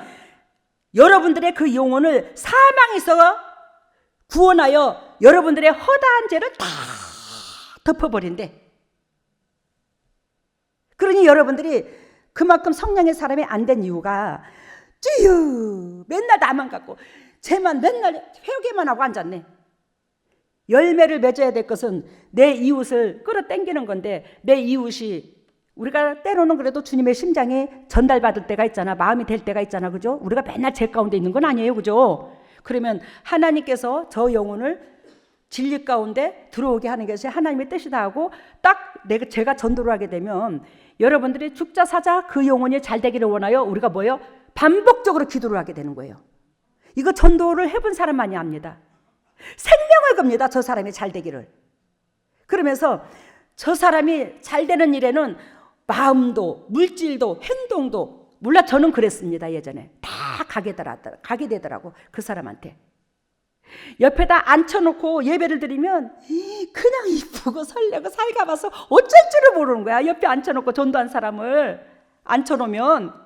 여러분들의 그 영혼을 사망에서 구원하여 여러분들의 허다한 죄를 다 덮어버린대. 그러니 여러분들이 그만큼 성령의 사람이 안 된 이유가 쭈유 맨날 나만 갖고 쟤만 맨날 회개만 하고 앉았네. 열매를 맺어야 될 것은 내 이웃을 끌어당기는 건데, 내 이웃이, 우리가 때로는 그래도 주님의 심장이 전달받을 때가 있잖아. 마음이 될 때가 있잖아. 그죠? 우리가 맨날 죄 가운데 있는 건 아니에요. 그죠? 그러면 하나님께서 저 영혼을 진리 가운데 들어오게 하는 것이 하나님의 뜻이다 하고 딱 제가 전도를 하게 되면 여러분들이 죽자 사자 그 영혼이 잘 되기를 원하여 우리가 뭐예요? 반복적으로 기도를 하게 되는 거예요. 이거 전도를 해본 사람만이 압니다. 생명을 겁니다. 저 사람이 잘 되기를. 그러면서 저 사람이 잘 되는 일에는 마음도 물질도 행동도, 물론 저는 그랬습니다. 예전에 다 가게 되더라고. 그 사람한테 옆에다 앉혀놓고 예배를 드리면 그냥 이쁘고 설레고 살가봐서 어쩔 줄을 모르는 거야. 옆에 앉혀놓고 전도한 사람을 앉혀놓으면.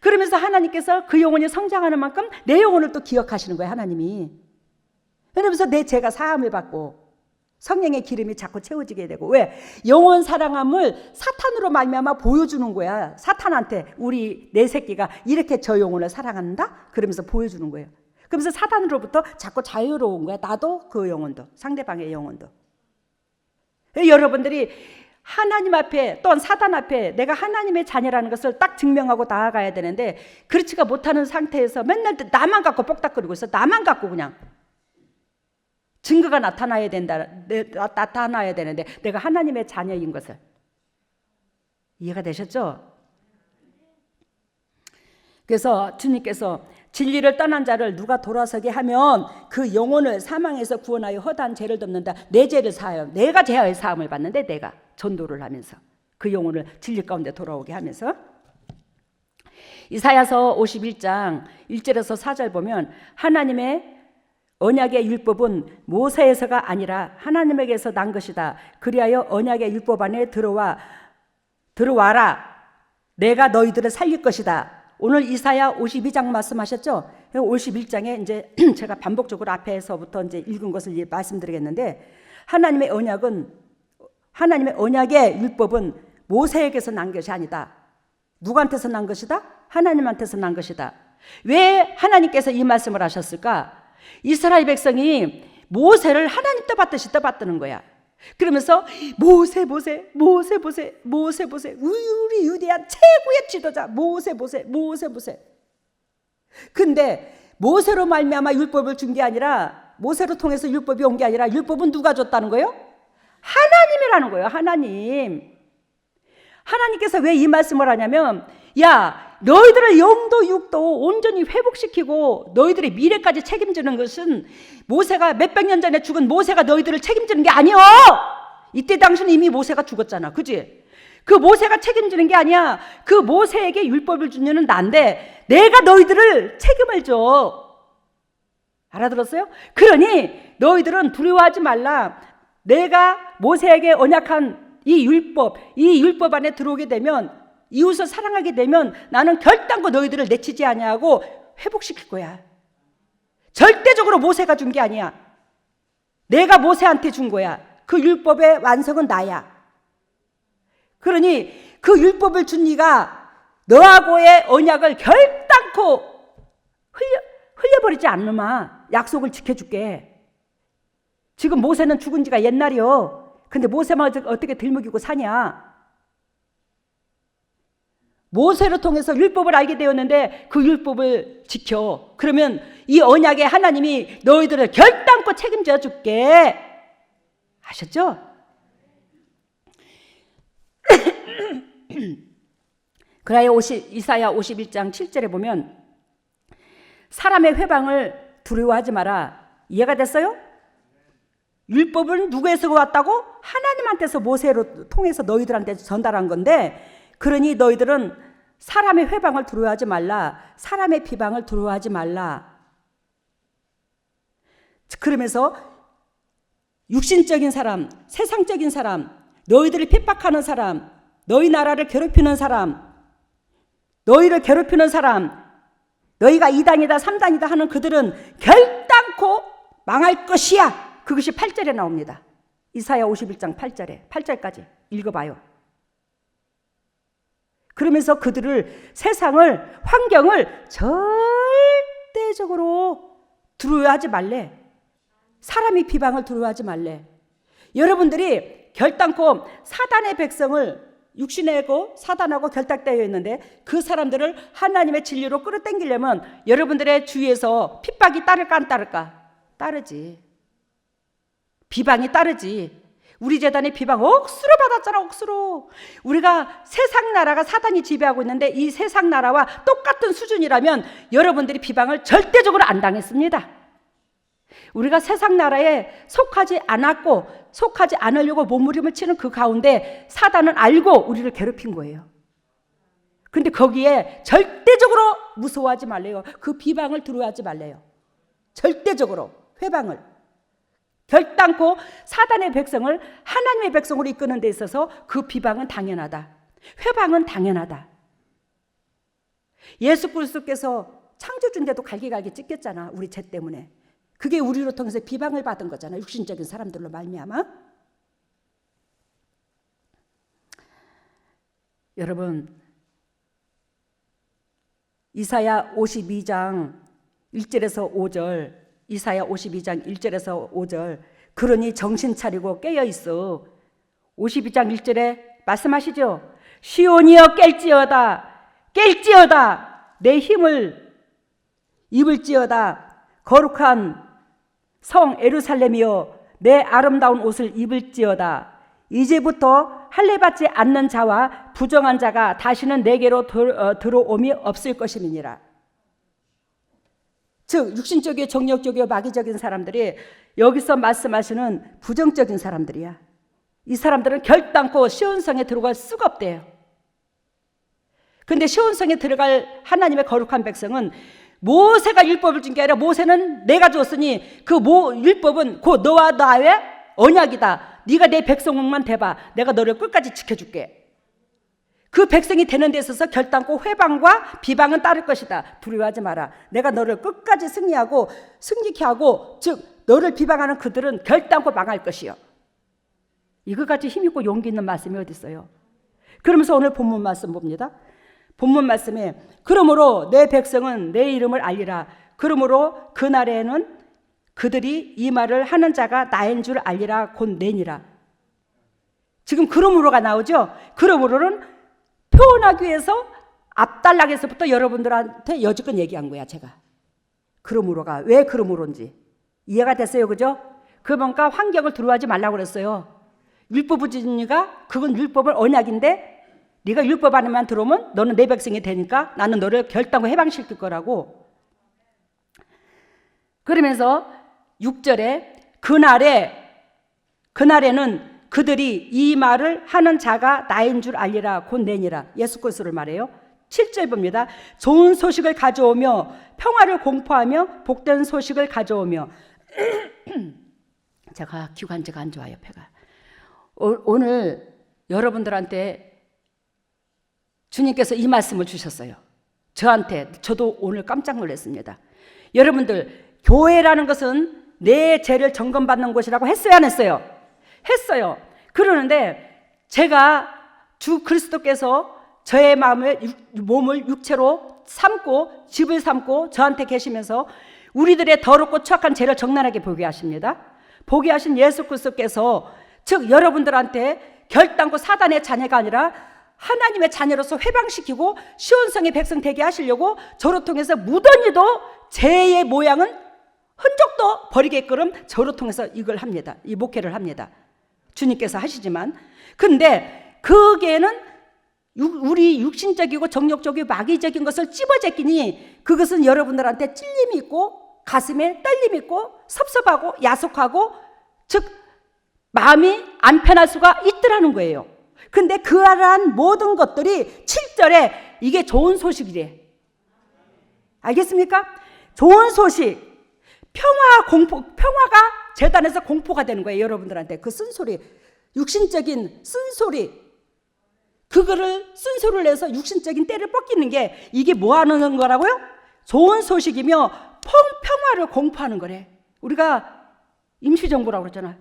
그러면서 하나님께서 그 영혼이 성장하는 만큼 내 영혼을 또 기억하시는 거야, 하나님이. 그러면서 내 죄가 사함을 받고 성령의 기름이 자꾸 채워지게 되고. 왜? 영혼 사랑함을 사탄으로 말미암아 보여주는 거야. 사탄한테 내 새끼가 이렇게 저 영혼을 사랑한다? 그러면서 보여주는 거예요. 그러면서 사탄으로부터 자꾸 자유로운 거야. 나도 그 영혼도, 상대방의 영혼도. 여러분들이 하나님 앞에 또한 사단 앞에 내가 하나님의 자녀라는 것을 딱 증명하고 나아가야 되는데, 그렇지가 못하는 상태에서 맨날 나만 갖고 뻑닥거리고 있어. 나만 갖고 그냥 증거가 나타나야 되는데 내가 하나님의 자녀인 것을. 이해가 되셨죠? 그래서 주님께서 진리를 떠난 자를 누가 돌아서게 하면 그 영혼을 사망에서 구원하여 허다한 죄를 덮는다. 내 죄를 사하여, 내가 죄의 사함을 받는데, 내가 전도를 하면서 그 영혼을 진리 가운데 돌아오게 하면서. 이사야서 51장 1절에서 4절 보면 하나님의 언약의 율법은 모세에서가 아니라 하나님에게서 난 것이다. 그리하여 언약의 율법 안에 들어와라. 내가 너희들을 살릴 것이다. 오늘 이사야 52장 말씀하셨죠? 51장에 이제 제가 반복적으로 앞에서부터 이제 읽은 것을 말씀드리겠는데, 하나님의 언약의 율법은 모세에게서 난 것이 아니다. 누구한테서 난 것이다? 하나님한테서 난 것이다. 왜 하나님께서 이 말씀을 하셨을까? 이스라엘 백성이 모세를 하나님 떠받듯이 떠받드는 거야. 그러면서 모세 우리 유대한 최고의 지도자 모세. 근데 모세로 말미암아 율법을 준 게 아니라, 모세로 통해서 율법이 온 게 아니라, 율법은 누가 줬다는 거예요? 하나님이라는 거예요. 하나님께서 왜 이 말씀을 하냐면, 야, 너희들을 영도 육도 온전히 회복시키고 너희들의 미래까지 책임지는 것은 모세가 몇백 년 전에 죽은 모세가 너희들을 책임지는 게 아니야. 이때 당시는 이미 모세가 죽었잖아. 그지? 그 모세가 책임지는 게 아니야. 그 모세에게 율법을 준 이는 난데 내가 너희들을 책임을 져. 알아들었어요? 그러니 너희들은 두려워하지 말라. 내가 모세에게 언약한 이 율법 안에 들어오게 되면, 이웃을 사랑하게 되면 나는 결단코 너희들을 내치지 아니하고 회복시킬 거야. 절대적으로 모세가 준 게 아니야. 내가 모세한테 준 거야. 그 율법의 완성은 나야. 그러니 그 율법을 준 네가 너하고의 언약을 결단코 흘려버리지 않느마 약속을 지켜줄게. 지금 모세는 죽은 지가 옛날이요. 근데 모세만 어떻게 들먹이고 사냐? 모세를 통해서 율법을 알게 되었는데 그 율법을 지켜. 그러면 이 언약에 하나님이 너희들을 결단코 책임져 줄게. 아셨죠? 그라야 이사야 51장 7절에 보면 사람의 회방을 두려워하지 마라. 이해가 됐어요? 율법은 누구에서 왔다고? 하나님한테서 모세로 통해서 너희들한테 전달한 건데, 그러니 너희들은 사람의 회방을 두려워하지 말라. 사람의 비방을 두려워하지 말라. 그러면서 육신적인 사람, 세상적인 사람, 너희들을 핍박하는 사람, 너희 나라를 괴롭히는 사람, 너희를 괴롭히는 사람, 너희가 2단이다 3단이다 하는 그들은 결단코 망할 것이야. 그것이 8절에 나옵니다. 이사야 51장 8절까지 읽어봐요. 그러면서 그들을, 세상을, 환경을 절대적으로 두려워하지 말래. 사람의 비방을 두려워하지 말래. 여러분들이 결단코 사단의 백성을, 육신하고 사단하고 결탁되어 있는데 그 사람들을 하나님의 진리로 끌어당기려면 여러분들의 주위에서 핍박이 따를까 안 따를까? 따르지. 비방이 따르지. 우리 재단의 비방 억수로 받았잖아. 억수로. 우리가 세상 나라가 사단이 지배하고 있는데 이 세상 나라와 똑같은 수준이라면 여러분들이 비방을 절대적으로 안 당했습니다. 우리가 세상 나라에 속하지 않았고 속하지 않으려고 몸부림을 치는 그 가운데 사단은 알고 우리를 괴롭힌 거예요. 근데 거기에 절대적으로 무서워하지 말래요. 그 비방을 두려워하지 말래요. 절대적으로 회방을. 결단코 사단의 백성을 하나님의 백성으로 이끄는 데 있어서 그 비방은 당연하다. 회방은 당연하다. 예수 그리스도께서 창조주인데도 갈기갈기 찢겼잖아. 우리 죄 때문에. 그게 우리로 통해서 비방을 받은 거잖아. 육신적인 사람들로 말미암아. 여러분, 이사야 52장 1절에서 5절, 이사야 52장 1절에서 5절, 그러니 정신 차리고 깨어 있어. 52장 1절에 말씀하시죠. 시온이여 깰지어다 내 힘을 입을지어다. 거룩한 성 에루살렘이여 내 아름다운 옷을 입을지어다. 이제부터 할례받지 않는 자와 부정한 자가 다시는 내게로 들어옴이 없을 것임이니라. 즉 육신적이요 정력적이요 마귀적인 사람들이 여기서 말씀하시는 부정적인 사람들이야. 이 사람들은 결단코 시온성에 들어갈 수가 없대요. 근데 시온성에 들어갈 하나님의 거룩한 백성은 모세가 율법을 준 게 아니라 모세는 내가 줬으니 그 율법은 곧 너와 나의 언약이다. 네가 내 백성만 돼봐. 내가 너를 끝까지 지켜줄게. 그 백성이 되는 데 있어서 결단코 회방과 비방은 따를 것이다. 두려워하지 마라. 내가 너를 끝까지 승리케 하고 즉 너를 비방하는 그들은 결단코 망할 것이요. 이거같이 힘있고 용기 있는 말씀이 어디 있어요? 그러면서 오늘 본문 말씀 봅니다. 본문 말씀에 그러므로 내 백성은 내 이름을 알리라. 그러므로 그날에는 그들이 이 말을 하는 자가 나인 줄 알리라. 곧 내니라. 지금 그러므로가 나오죠. 그러므로는 표현하기 위해서 앞단락에서부터 여러분들한테 여지껏 얘기한 거야. 제가 그러므로가 왜 그러므로인지 이해가 됐어요. 그죠? 그러니까 환경을 두려워하지 말라고 그랬어요. 율법을 지니까 그건 율법을 언약인데 네가 율법 안에만 들어오면 너는 내 백성이 되니까 나는 너를 결단코 해방시킬 거라고. 그러면서 6절에 그날에는 그들이 이 말을 하는 자가 나인 줄 알리라. 곧 내니라. 예수 그리스도를 말해요. 7절 봅니다. 좋은 소식을 가져오며 평화를 공포하며 복된 소식을 가져오며 제가 기관지가 안 좋아요. 배가. 오늘 여러분들한테 주님께서 이 말씀을 주셨어요. 저한테. 저도 오늘 깜짝 놀랐습니다. 여러분들, 교회라는 것은 내 죄를 점검받는 곳이라고 했어요, 안 했어요? 했어요. 그러는데 제가 주 그리스도께서 저의 몸을 육체로 삼고 집을 삼고 저한테 계시면서 우리들의 더럽고 추악한 죄를 적나라하게 보게 하십니다. 보게 하신 예수 그리스도께서, 즉 여러분들한테 결단코 사단의 자녀가 아니라 하나님의 자녀로서 회방시키고 시온성의 백성 되게 하시려고 저를 통해서 무던히도 죄의 모양은 흔적도 버리게끔 저를 통해서 이걸 합니다. 이 목회를 합니다. 주님께서 하시지만, 근데 거기에는 우리 육신적이고 정욕적이고 마귀적인 것을 찝어제끼니 그것은 여러분들한테 찔림이 있고 가슴에 떨림이 있고 섭섭하고 야속하고, 즉 마음이 안 편할 수가 있더라는 거예요. 근데 그러한 모든 것들이 7절에 이게 좋은 소식이래. 알겠습니까? 좋은 소식. 평화가 재단에서 공포가 되는 거예요. 여러분들한테 그 쓴소리, 육신적인 쓴소리, 그거를 쓴소리를 내서 육신적인 때를 뻗기는 게 이게 뭐 하는 거라고요? 좋은 소식이며 평화를 공포하는 거래. 우리가 임시정부라고 그러잖아요.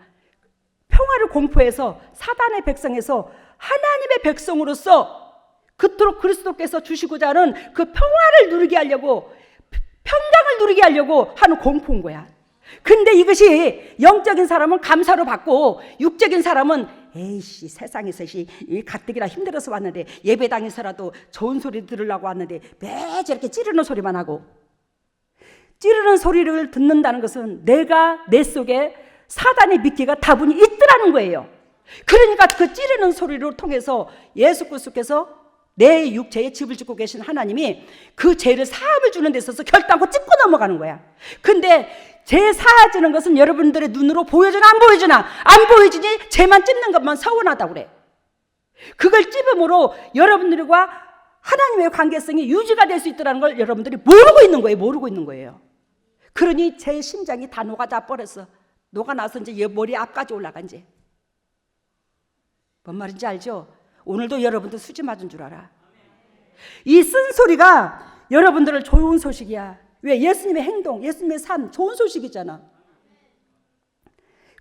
평화를 공포해서 사단의 백성에서 하나님의 백성으로서 그토록 그리스도께서 주시고자 하는 그 평화를 누리게 하려고, 평강을 누리게 하려고 하는 공포인 거야. 근데 이것이 영적인 사람은 감사로 받고 육적인 사람은 에이씨 세상에서 이 가뜩이나 힘들어서 왔는데 예배당에서라도 좋은 소리 들으려고 왔는데 매일 저렇게 찌르는 소리만 하고, 찌르는 소리를 듣는다는 것은 내가 내 속에 사단의 미끼가 다분히 있더라는 거예요. 그러니까 그 찌르는 소리를 통해서 예수 그리스도께서 내 육체에 집을 짓고 계신 하나님이 그 죄를 사함을 주는 데 있어서 결단코 짚고 넘어가는 거야. 근데 죄 사해지는 것은 여러분들의 눈으로 보여주나 안 보여주나? 안 보여주니 죄만 찝는 것만 서운하다고 그래. 그걸 찝음으로 여러분들과 하나님의 관계성이 유지가 될 수 있다는 걸 여러분들이 모르고 있는 거예요. 모르고 있는 거예요. 그러니 제 심장이 다 녹아다 버렸어. 녹아나서 이제 머리 앞까지 올라간 지. 뭔 말인지 알죠? 오늘도 여러분들 수지 맞은 줄 알아. 이 쓴소리가 여러분들을 좋은 소식이야. 왜? 예수님의 행동, 예수님의 삶, 좋은 소식이잖아.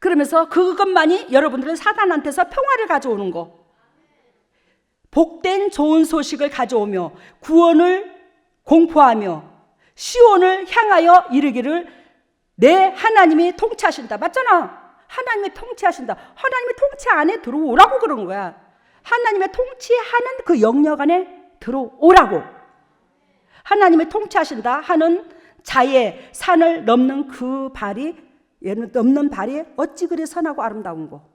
그러면서 그것만이 여러분들은 사단한테서 평화를 가져오는 거, 복된 좋은 소식을 가져오며 구원을 공포하며 시온을 향하여 이르기를 내 하나님이 통치하신다. 맞잖아. 하나님이 통치하신다. 하나님의 통치 안에 들어오라고 그러는 거야. 하나님의 통치하는 그 영역 안에 들어오라고. 하나님의 통치하신다 하는 자의 산을 넘는 그 발이, 넘는 발이 어찌 그리 선하고 아름다운 거.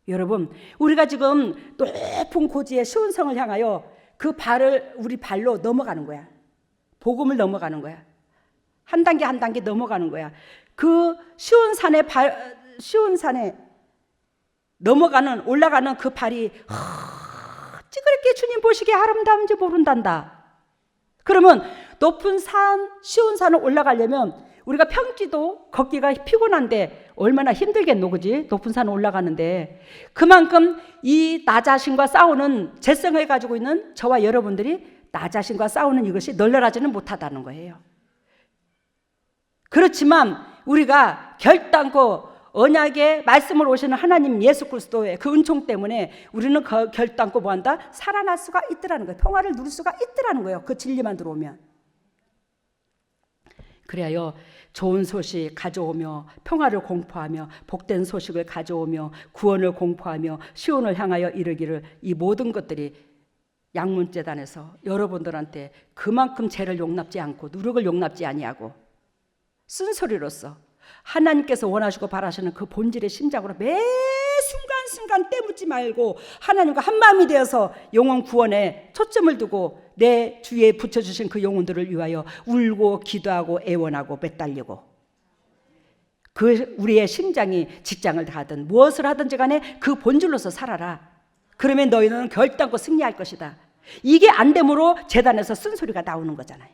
여러분, 우리가 지금 높은 고지의 시온성을 향하여 그 발을 우리 발로 넘어가는 거야. 복음을 넘어가는 거야. 한 단계 한 단계 넘어가는 거야. 그 시온산에 넘어가는, 올라가는 그 발이 어찌 그렇게 주님 보시기에 아름다운지 모른단다. 그러면 높은 산, 시온산을 올라가려면 우리가 평지도 걷기가 피곤한데 얼마나 힘들겠노, 그지? 높은 산을 올라가는데. 그만큼 이 나 자신과 싸우는 재성을 가지고 있는 저와 여러분들이 나 자신과 싸우는 이것이 널널하지는 못하다는 거예요. 그렇지만 우리가 결단코 언약의 말씀을 오시는 하나님 예수 그리스도의 그 은총 때문에 우리는 결단코 뭐한다? 살아날 수가 있더라는 거예요. 평화를 누릴 수가 있더라는 거예요. 그 진리만 들어오면. 그래요. 좋은 소식 가져오며 평화를 공포하며 복된 소식을 가져오며 구원을 공포하며 시온을 향하여 이르기를, 이 모든 것들이 양문재단에서 여러분들한테 그만큼 죄를 용납지 않고 누룩을 용납지 아니하고 쓴소리로서 하나님께서 원하시고 바라시는 그 본질의 심장으로 매 한순간 때묻지 말고 하나님과 한마음이 되어서 영혼 구원에 초점을 두고 내 주위에 붙여주신 그 영혼들을 위하여 울고 기도하고 애원하고 매달리고, 그 우리의 심장이 직장을 하든 무엇을 하든지 간에 그 본질로서 살아라. 그러면 너희는 결단코 승리할 것이다. 이게 안 되므로 제단에서 쓴소리가 나오는 거잖아요.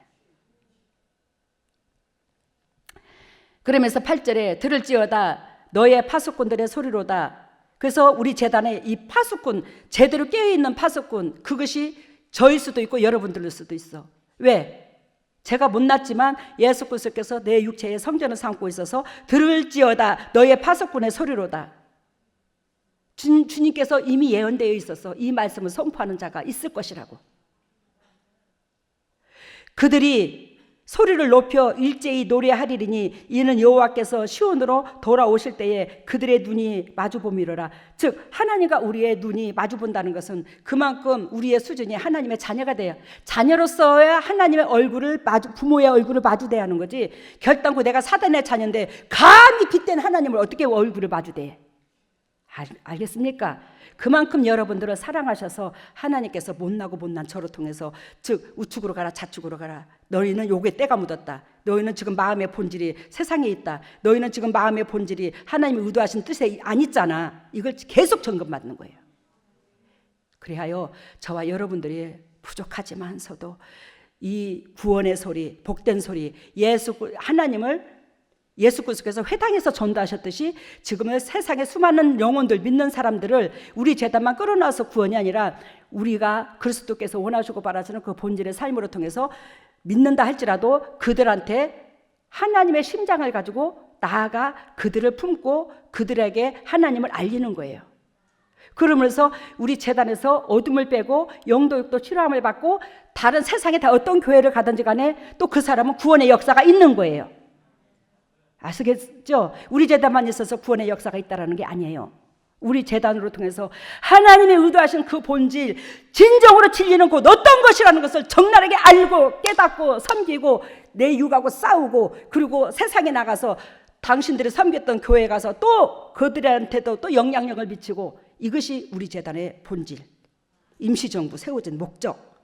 그러면서 8절에 들을지어다 너의 파수꾼들의 소리로다. 그래서 우리 제단에 이 파수꾼, 제대로 깨어있는 파수꾼, 그것이 저일 수도 있고 여러분들일 수도 있어. 왜? 제가 못났지만 예수 그리스도께서 내 육체의 성전을 삼고 있어서 들을지어다 너의 파수꾼의 소리로다. 주님께서 이미 예언되어 있어서 이 말씀을 선포하는 자가 있을 것이라고. 그들이 소리를 높여 일제히 노래하리니 이는 여호와께서 시온으로 돌아오실 때에 그들의 눈이 마주보미로라. 즉 하나님과 우리의 눈이 마주본다는 것은 그만큼 우리의 수준이 하나님의 자녀가 돼요. 자녀로서야 하나님의 얼굴을 부모의 얼굴을 마주대야 하는 거지. 결단코 내가 사단의 자녀인데 감히 빗댄 하나님을 어떻게 얼굴을 마주대? 알겠습니까? 그만큼 여러분들을 사랑하셔서 하나님께서 못나고 못난 저를 통해서, 즉 우측으로 가라 좌측으로 가라, 너희는 요게 때가 묻었다, 너희는 지금 마음의 본질이 세상에 있다, 너희는 지금 마음의 본질이 하나님이 의도하신 뜻에 안 있잖아, 이걸 계속 점검받는 거예요. 그리하여 저와 여러분들이 부족하지만서도 이 구원의 소리, 복된 소리, 하나님을 예수 그리스도께서 회당에서 전도하셨듯이 지금은 세상의 수많은 영혼들, 믿는 사람들을 우리 제단만 끌어놔서 구원이 아니라 우리가 그리스도께서 원하시고 바라시는 그 본질의 삶으로 통해서 믿는다 할지라도 그들한테 하나님의 심장을 가지고 나아가 그들을 품고 그들에게 하나님을 알리는 거예요. 그러면서 우리 제단에서 어둠을 빼고 영도육도 치료함을 받고 다른 세상에 다 어떤 교회를 가든지 간에 또 그 사람은 구원의 역사가 있는 거예요. 아시겠죠? 우리 제단만 있어서 구원의 역사가 있다는 게 아니에요. 우리 제단으로 통해서 하나님의 의도하신 그 본질, 진정으로 진리는 곧 어떤 것이라는 것을 적나라하게 알고 깨닫고 섬기고 내 육하고 싸우고, 그리고 세상에 나가서 당신들이 섬겼던 교회에 가서 또 그들한테도 또 영향력을 미치고, 이것이 우리 제단의 본질, 임시정부 세워진 목적.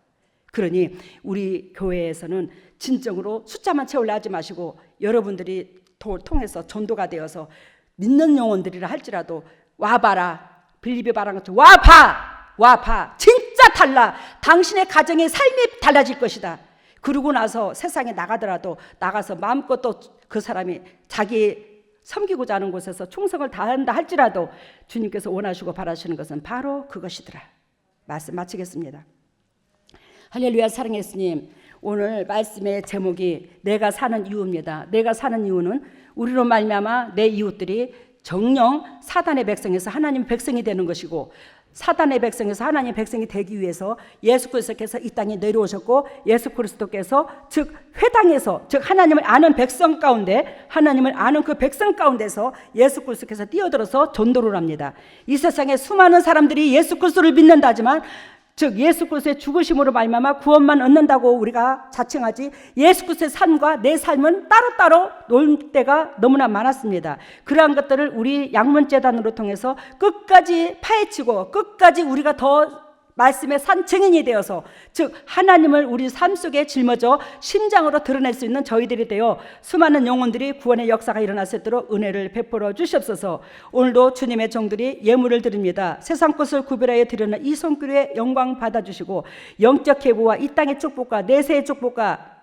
그러니 우리 교회에서는 진정으로 숫자만 채우려 하지 마시고 여러분들이 통해서 전도가 되어서 믿는 영혼들이라 할지라도 와봐라, 빌립이 말한 것처럼 와봐 진짜 달라. 당신의 가정의 삶이 달라질 것이다. 그러고 나서 세상에 나가더라도 나가서 마음껏 또 그 사람이 자기 섬기고자 하는 곳에서 충성을 다한다 할지라도 주님께서 원하시고 바라시는 것은 바로 그것이더라. 말씀 마치겠습니다. 할렐루야. 사랑의 예수님, 오늘 말씀의 제목이 내가 사는 이유입니다. 내가 사는 이유는 우리로 말미암아 내 이웃들이 정령 사단의 백성에서 하나님의 백성이 되는 것이고, 사단의 백성에서 하나님의 백성이 되기 위해서 예수 그리스도께서 이 땅에 내려오셨고, 예수 그리스도께서 즉 회당에서, 즉 하나님을 아는 백성 가운데, 하나님을 아는 그 백성 가운데서 예수 그리스도께서 뛰어들어서 전도를 합니다. 이 세상에 수많은 사람들이 예수 그리스도를 믿는다지만, 즉 예수 그리스도의 죽으심으로 말미암아 구원만 얻는다고 우리가 자칭하지, 예수 그리스도의 삶과 내 삶은 따로따로 놀 때가 너무나 많았습니다. 그러한 것들을 우리 양문재단으로 통해서 끝까지 파헤치고 끝까지 우리가 더 말씀의 산 증인이 되어서, 즉 하나님을 우리 삶 속에 짊어져 심장으로 드러낼 수 있는 저희들이 되어 수많은 영혼들이 구원의 역사가 일어날 수 있도록 은혜를 베풀어 주시옵소서. 오늘도 주님의 종들이 예물을 드립니다. 세상 것을 구별하여 드리는 이 손길에 영광 받아주시고, 영적 계보와 이 땅의 축복과 내세의 축복과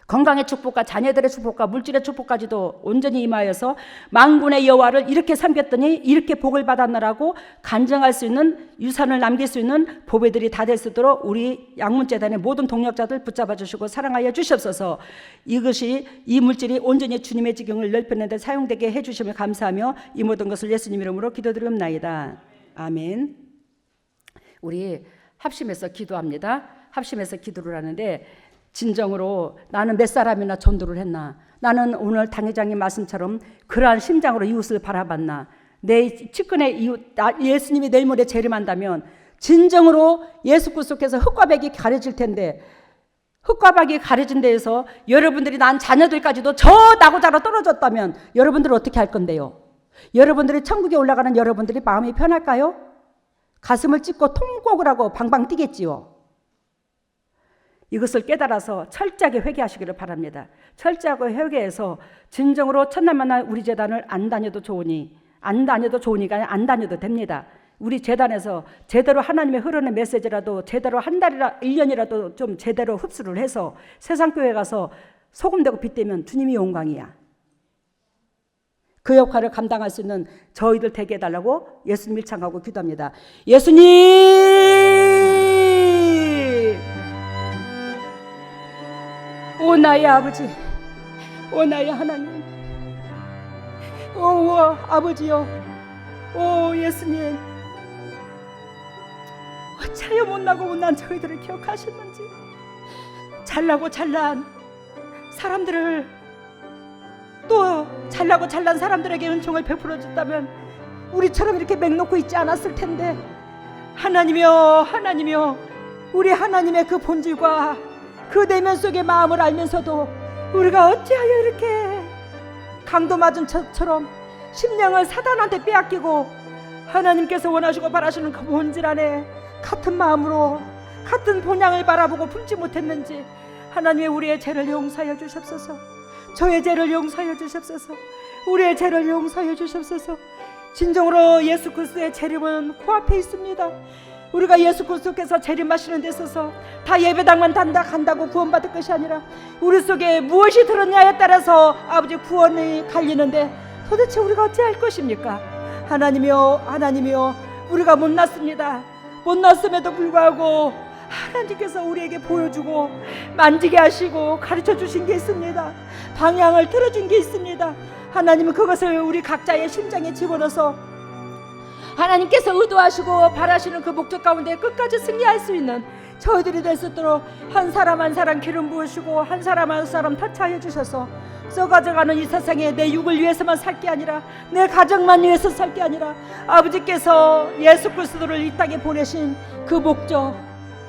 건강의 축복과 자녀들의 축복과 물질의 축복까지도 온전히 임하여서 만군의 여호와를 이렇게 섬겼더니 이렇게 복을 받았느라고 간증할 수 있는, 유산을 남길 수 있는 보배들이 다 될 수 있도록 우리 양문재단의 모든 동력자들 붙잡아 주시고 사랑하여 주시옵소서. 이것이, 이 물질이 온전히 주님의 지경을 넓히는 데 사용되게 해주심을 감사하며 이 모든 것을 예수님 이름으로 기도드리옵나이다. 아멘. 우리 합심해서 기도합니다. 합심해서 기도를 하는데, 진정으로 나는 몇 사람이나 전도를 했나, 나는 오늘 당회장님 말씀처럼 그러한 심장으로 이웃을 바라봤나, 내 측근의 이웃, 예수님이 내일 모레 재림한다면 진정으로 예수 그리스도께서 흙과 백이 가려질 텐데, 흙과 백이 가려진 데에서 여러분들이 난 자녀들까지도 저 나고자로 떨어졌다면 여러분들은 어떻게 할 건데요? 여러분들이 천국에 올라가는 여러분들이 마음이 편할까요? 가슴을 찢고 통곡을 하고 방방 뛰겠지요. 이것을 깨달아서 철저하게 회개하시기를 바랍니다. 철저하게 회개해서 진정으로 천날 만날 우리 재단을 안 다녀도 좋으니가 아니라 안 다녀도 됩니다. 우리 재단에서 제대로 하나님의 흐르는 메시지라도 제대로 한 달이라 1년이라도 좀 제대로 흡수를 해서 세상 교회 가서 소금되고 빛되면 주님이 영광이야. 그 역할을 감당할 수 있는 저희들 되게 해달라고 예수님 일창하고 기도합니다. 예수님! 오 나의 아버지, 오 나의 하나님, 오 아버지요, 오 예수님, 차여 못나고 못난 저희들을 기억하셨는지, 잘나고 잘난 사람들을 또 잘나고 잘난 사람들에게 은총을 베풀어 줬다면 우리처럼 이렇게 맹놓고 있지 않았을 텐데, 하나님이여, 하나님이여, 우리 하나님의 그 본질과 그 내면 속의 마음을 알면서도 우리가 어찌하여 이렇게 강도 맞은 처럼 심령을 사단한테 빼앗기고 하나님께서 원하시고 바라시는 그 본질 안에 같은 마음으로 같은 본향을 바라보고 품지 못했는지 하나님의 우리의 죄를 용서하여 주옵소서. 저의 죄를 용서하여 주옵소서. 우리의 죄를 용서하여 주옵소서. 진정으로 예수 그리스도의 재림은 코앞에 있습니다. 우리가 예수 그리스도께서 재림하시는 데 있어서 다 예배당만 간다고 구원받을 것이 아니라 우리 속에 무엇이 들었냐에 따라서 아버지 구원이 갈리는데 도대체 우리가 어찌할 것입니까? 하나님이여, 하나님이여, 우리가 못났습니다. 못났음에도 불구하고 하나님께서 우리에게 보여주고 만지게 하시고 가르쳐 주신 게 있습니다. 방향을 틀어준 게 있습니다. 하나님은 그것을 우리 각자의 심장에 집어넣어서 하나님께서 의도하시고 바라시는 그 목적 가운데 끝까지 승리할 수 있는 저희들이 될 수 있도록 한 사람 한 사람 기름 부으시고 한 사람 한 사람 터치하여 주셔서 썩어져가는 이 세상에 내 육을 위해서만 살 게 아니라 내 가정만 위해서 살 게 아니라 아버지께서 예수 그리스도를 이 땅에 보내신 그 목적,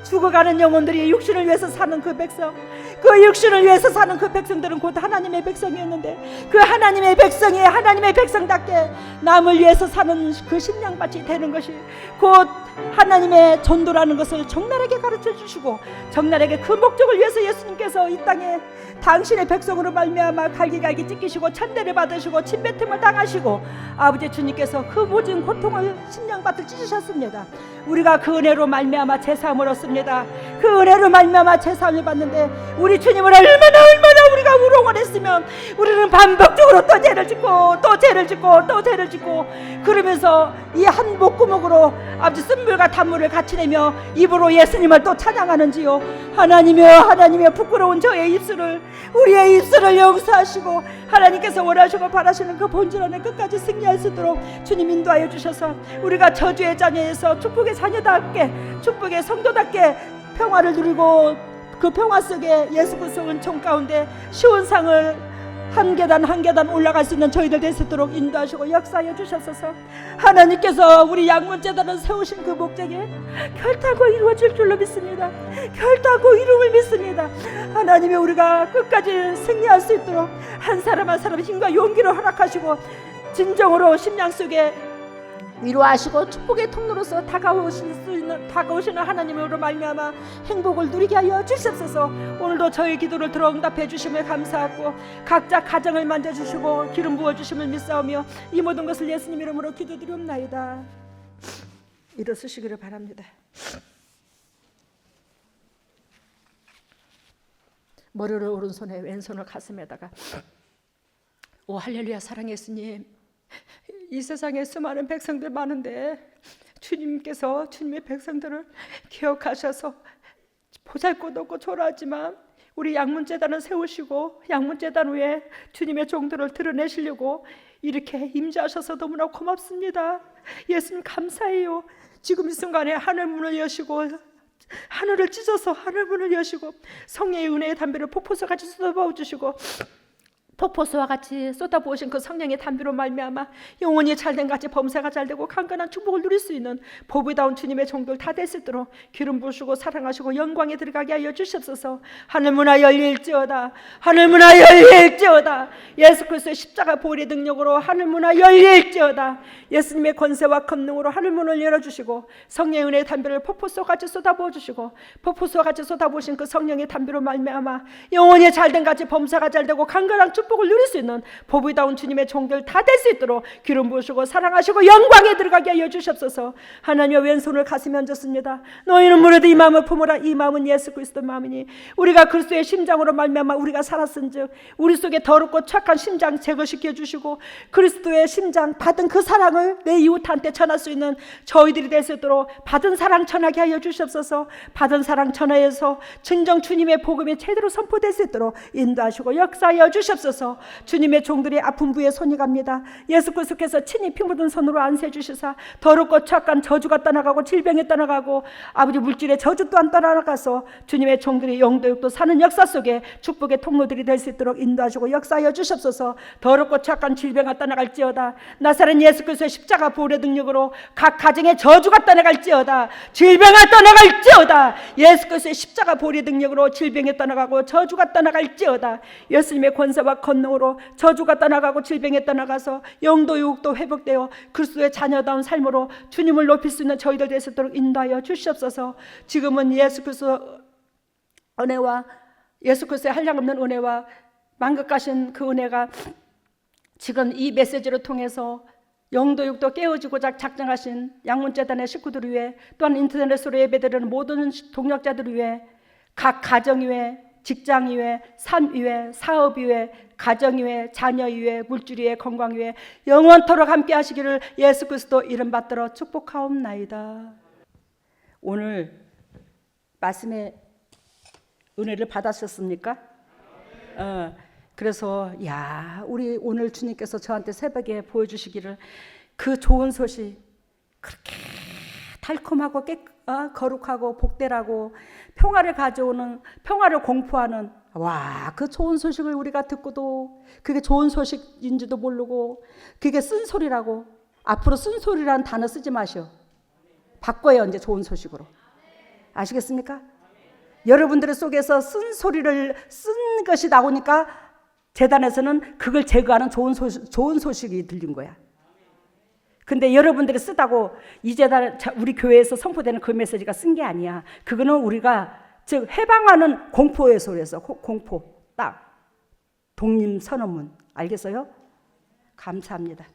죽어가는 영혼들이 육신을 위해서 사는 그 백성, 그 육신을 위해서 사는 그 백성들은 곧 하나님의 백성이었는데 그 하나님의 백성이 하나님의 백성답게 남을 위해서 사는 그 심령밭이 되는 것이 곧 하나님의 전도라는 것을 적나라하게 가르쳐 주시고 적나라하게 그 목적을 위해서 예수님께서 이 땅에 당신의 백성으로 말미암아 갈기갈기 찢기시고 천대를 받으시고 침뱉음을 당하시고 아버지 주님께서 그 모든 고통을 심령밭을 찢으셨습니다. 우리가 그 은혜로 말미암아 제사함을 얻습니다. 그 은혜로 말미암아 제사함을 받는데 우리 주님을 얼마나 우리가 우롱을 했으면 우리는 반복적으로 또 죄를 짓고 또 죄를 짓고 또 죄를 짓고 그러면서 이 한 목구멍으로 아버지 쓴물과 단물을 같이 내며 입으로 예수님을 또 찬양하는지요. 하나님이여, 하나님이여, 부끄러운 저의 입술을, 우리의 입술을 용서하시고 하나님께서 원하시고 바라시는 그 본질 안에 끝까지 승리할 수 있도록 주님 인도하여 주셔서 우리가 저주의 자녀에서 축복의 자녀답게, 축복의 성도답게 평화를 누리고 그 평화 속에 예수 그리스도 은총 가운데 쉬운 상을 한 계단 한 계단 올라갈 수 있는 저희들 될 수 있도록 인도하시고 역사하여 주셔서 하나님께서 우리 양문제단을 세우신 그 목적이 결단코 이루어질 줄로 믿습니다. 결단코 이rum을 믿습니다. 하나님이 우리가 끝까지 승리할 수 있도록 한 사람 한 사람 힘과 용기를 허락하시고 진정으로 심령 속에 위로하시고 축복의 통로로서 다가오시는 하나님으로 말미암아 행복을 누리게 하여 주시옵소서. 오늘도 저희 기도를 들어 응답해 주심을 감사하고 각자 가정을 만져주시고 기름 부어주심을 믿사오며 이 모든 것을 예수님 이름으로 기도드리옵나이다. 일어서시기를 바랍니다. 머리를 오른손에 왼손을 가슴에다가 오 할렐루야 사랑의 예수님, 이 세상에 수많은 백성들 많은데 주님께서 주님의 백성들을 기억하셔서 보잘것없고 초라하지만 우리 양문제단을 세우시고 양문제단 위에 주님의 종들을 드러내시려고 이렇게 임재하셔서 너무나 고맙습니다. 예수님 감사해요. 지금 이 순간에 하늘문을 여시고 하늘을 찢어서 하늘문을 여시고 성령의 은혜의 담배를 폭포수같이 쏟아부어 주시고 폭포수와 같이 쏟아부으신 그 성령의 담비로 말미암아 영혼이 잘된 같이 범사가 잘되고 강건한 축복을 누릴 수 있는 보배다운 주님의 종들 다 될 수 있도록 기름 부으시고 사랑하시고 영광에 들어가게 하여 주시옵소서. 하늘문화 열릴지어다. 하늘문화 열릴지어다. 예수 그리스도의 십자가 보혈의 능력으로 하늘문화 열릴지어다. 예수님의 권세와 권능으로 하늘문을 열어주시고 성령의 은혜의 담비를 폭포수와 같이 쏟아부어 주시고 폭포수와 같이 쏟아부으신 그 성령의 담비로 말미암아 영혼이 잘된 같이 범사가 잘되고 강건한 축복을 누릴 수 있는 보배다운 주님의 종들 다 될 수 있도록 기름 부으시고 사랑하시고 영광에 들어가게 하여 주시옵소서. 하나님의 왼손을 가슴에 얹었습니다. 너희는 무릇 이 마음을 품으라. 이 마음은 예수 그리스도 마음이니 우리가 그리스도의 심장으로 말미암아 우리가 살았은즉 우리 속에 더럽고 착한 심장 제거시켜 주시고 그리스도의 심장 받은 그 사랑을 내 이웃한테 전할 수 있는 저희들이 될 수 있도록 받은 사랑 전하게 하여 주시옵소서. 받은 사랑 전하여서 진정 주님의 복음이 제대로 선포될 수 있도록 인도하시고 역사하여 주시옵소서. 주님의 종들이 아픈 부에 손이 갑니다. 예수 그리스도께서 친히 피 묻은 손으로 안수해 주시사 더럽고 착한 저주가 떠나가고 질병이 떠나가고 아버지 물질의 저주 또한 떠나가서 주님의 종들이 영도 육도 사는 역사 속에 축복의 통로들이 될 수 있도록 인도하시고 역사하여 주시옵소서. 더럽고 착한 질병이 떠나갈지어다. 나사렛 예수 그리스도의 십자가 보혈의 능력으로 각 가정의 저주가 떠나갈지어다. 질병이 떠나갈지어다. 예수 그리스도의 십자가 보혈의 능력으로 질병이 떠나가고 저주가 떠나갈지어다. 예수님의 권세와 권능으로 저주가 떠나가고 질병이 떠나가서 영도 육도 회복되어 그리스도의 자녀다운 삶으로 주님을 높일 수 있는 저희들 될 수 있도록 인도하여 주시옵소서. 지금은 예수 그리스도 은혜와 예수 그리스도의 한량없는 은혜와 만극하신 그 은혜가 지금 이 메시지를 통해서 영도 육도 깨어지고자 작정하신 양문재단의 식구들 위해 또한 인터넷으로 예배드리는 모든 동역자들 위해 각 가정 위에 직장 위에 삶 위에 사업 위에 가정 위에 자녀 위에 물질 위에 건강 위에 영원토록 함께 하시기를 예수 그리스도 이름 받들어 축복하옵나이다. 오늘 말씀의 은혜를 받으셨습니까? 그래서 우리 오늘 주님께서 저한테 새벽에 보여주시기를 그 좋은 소식 그렇게 달콤하고 거룩하고 복되라고 평화를 가져오는 평화를 공포하는 그 좋은 소식을 우리가 듣고도 그게 좋은 소식인지도 모르고 그게 쓴소리라고 앞으로 쓴소리라는 단어 쓰지 마시오. 바꿔요. 이제 좋은 소식으로. 아시겠습니까? 여러분들 속에서 쓴소리를 쓴 것이 나오니까 재단에서는 그걸 제거하는 좋은 소식이 들린 거야. 근데 여러분들이 쓰다고 이 재단 우리 교회에서 선포되는 그 메시지가 쓴 게 아니야. 그거는 우리가 즉 해방하는 공포의 소리에서 공포 딱 독림 선언문 알겠어요? 감사합니다.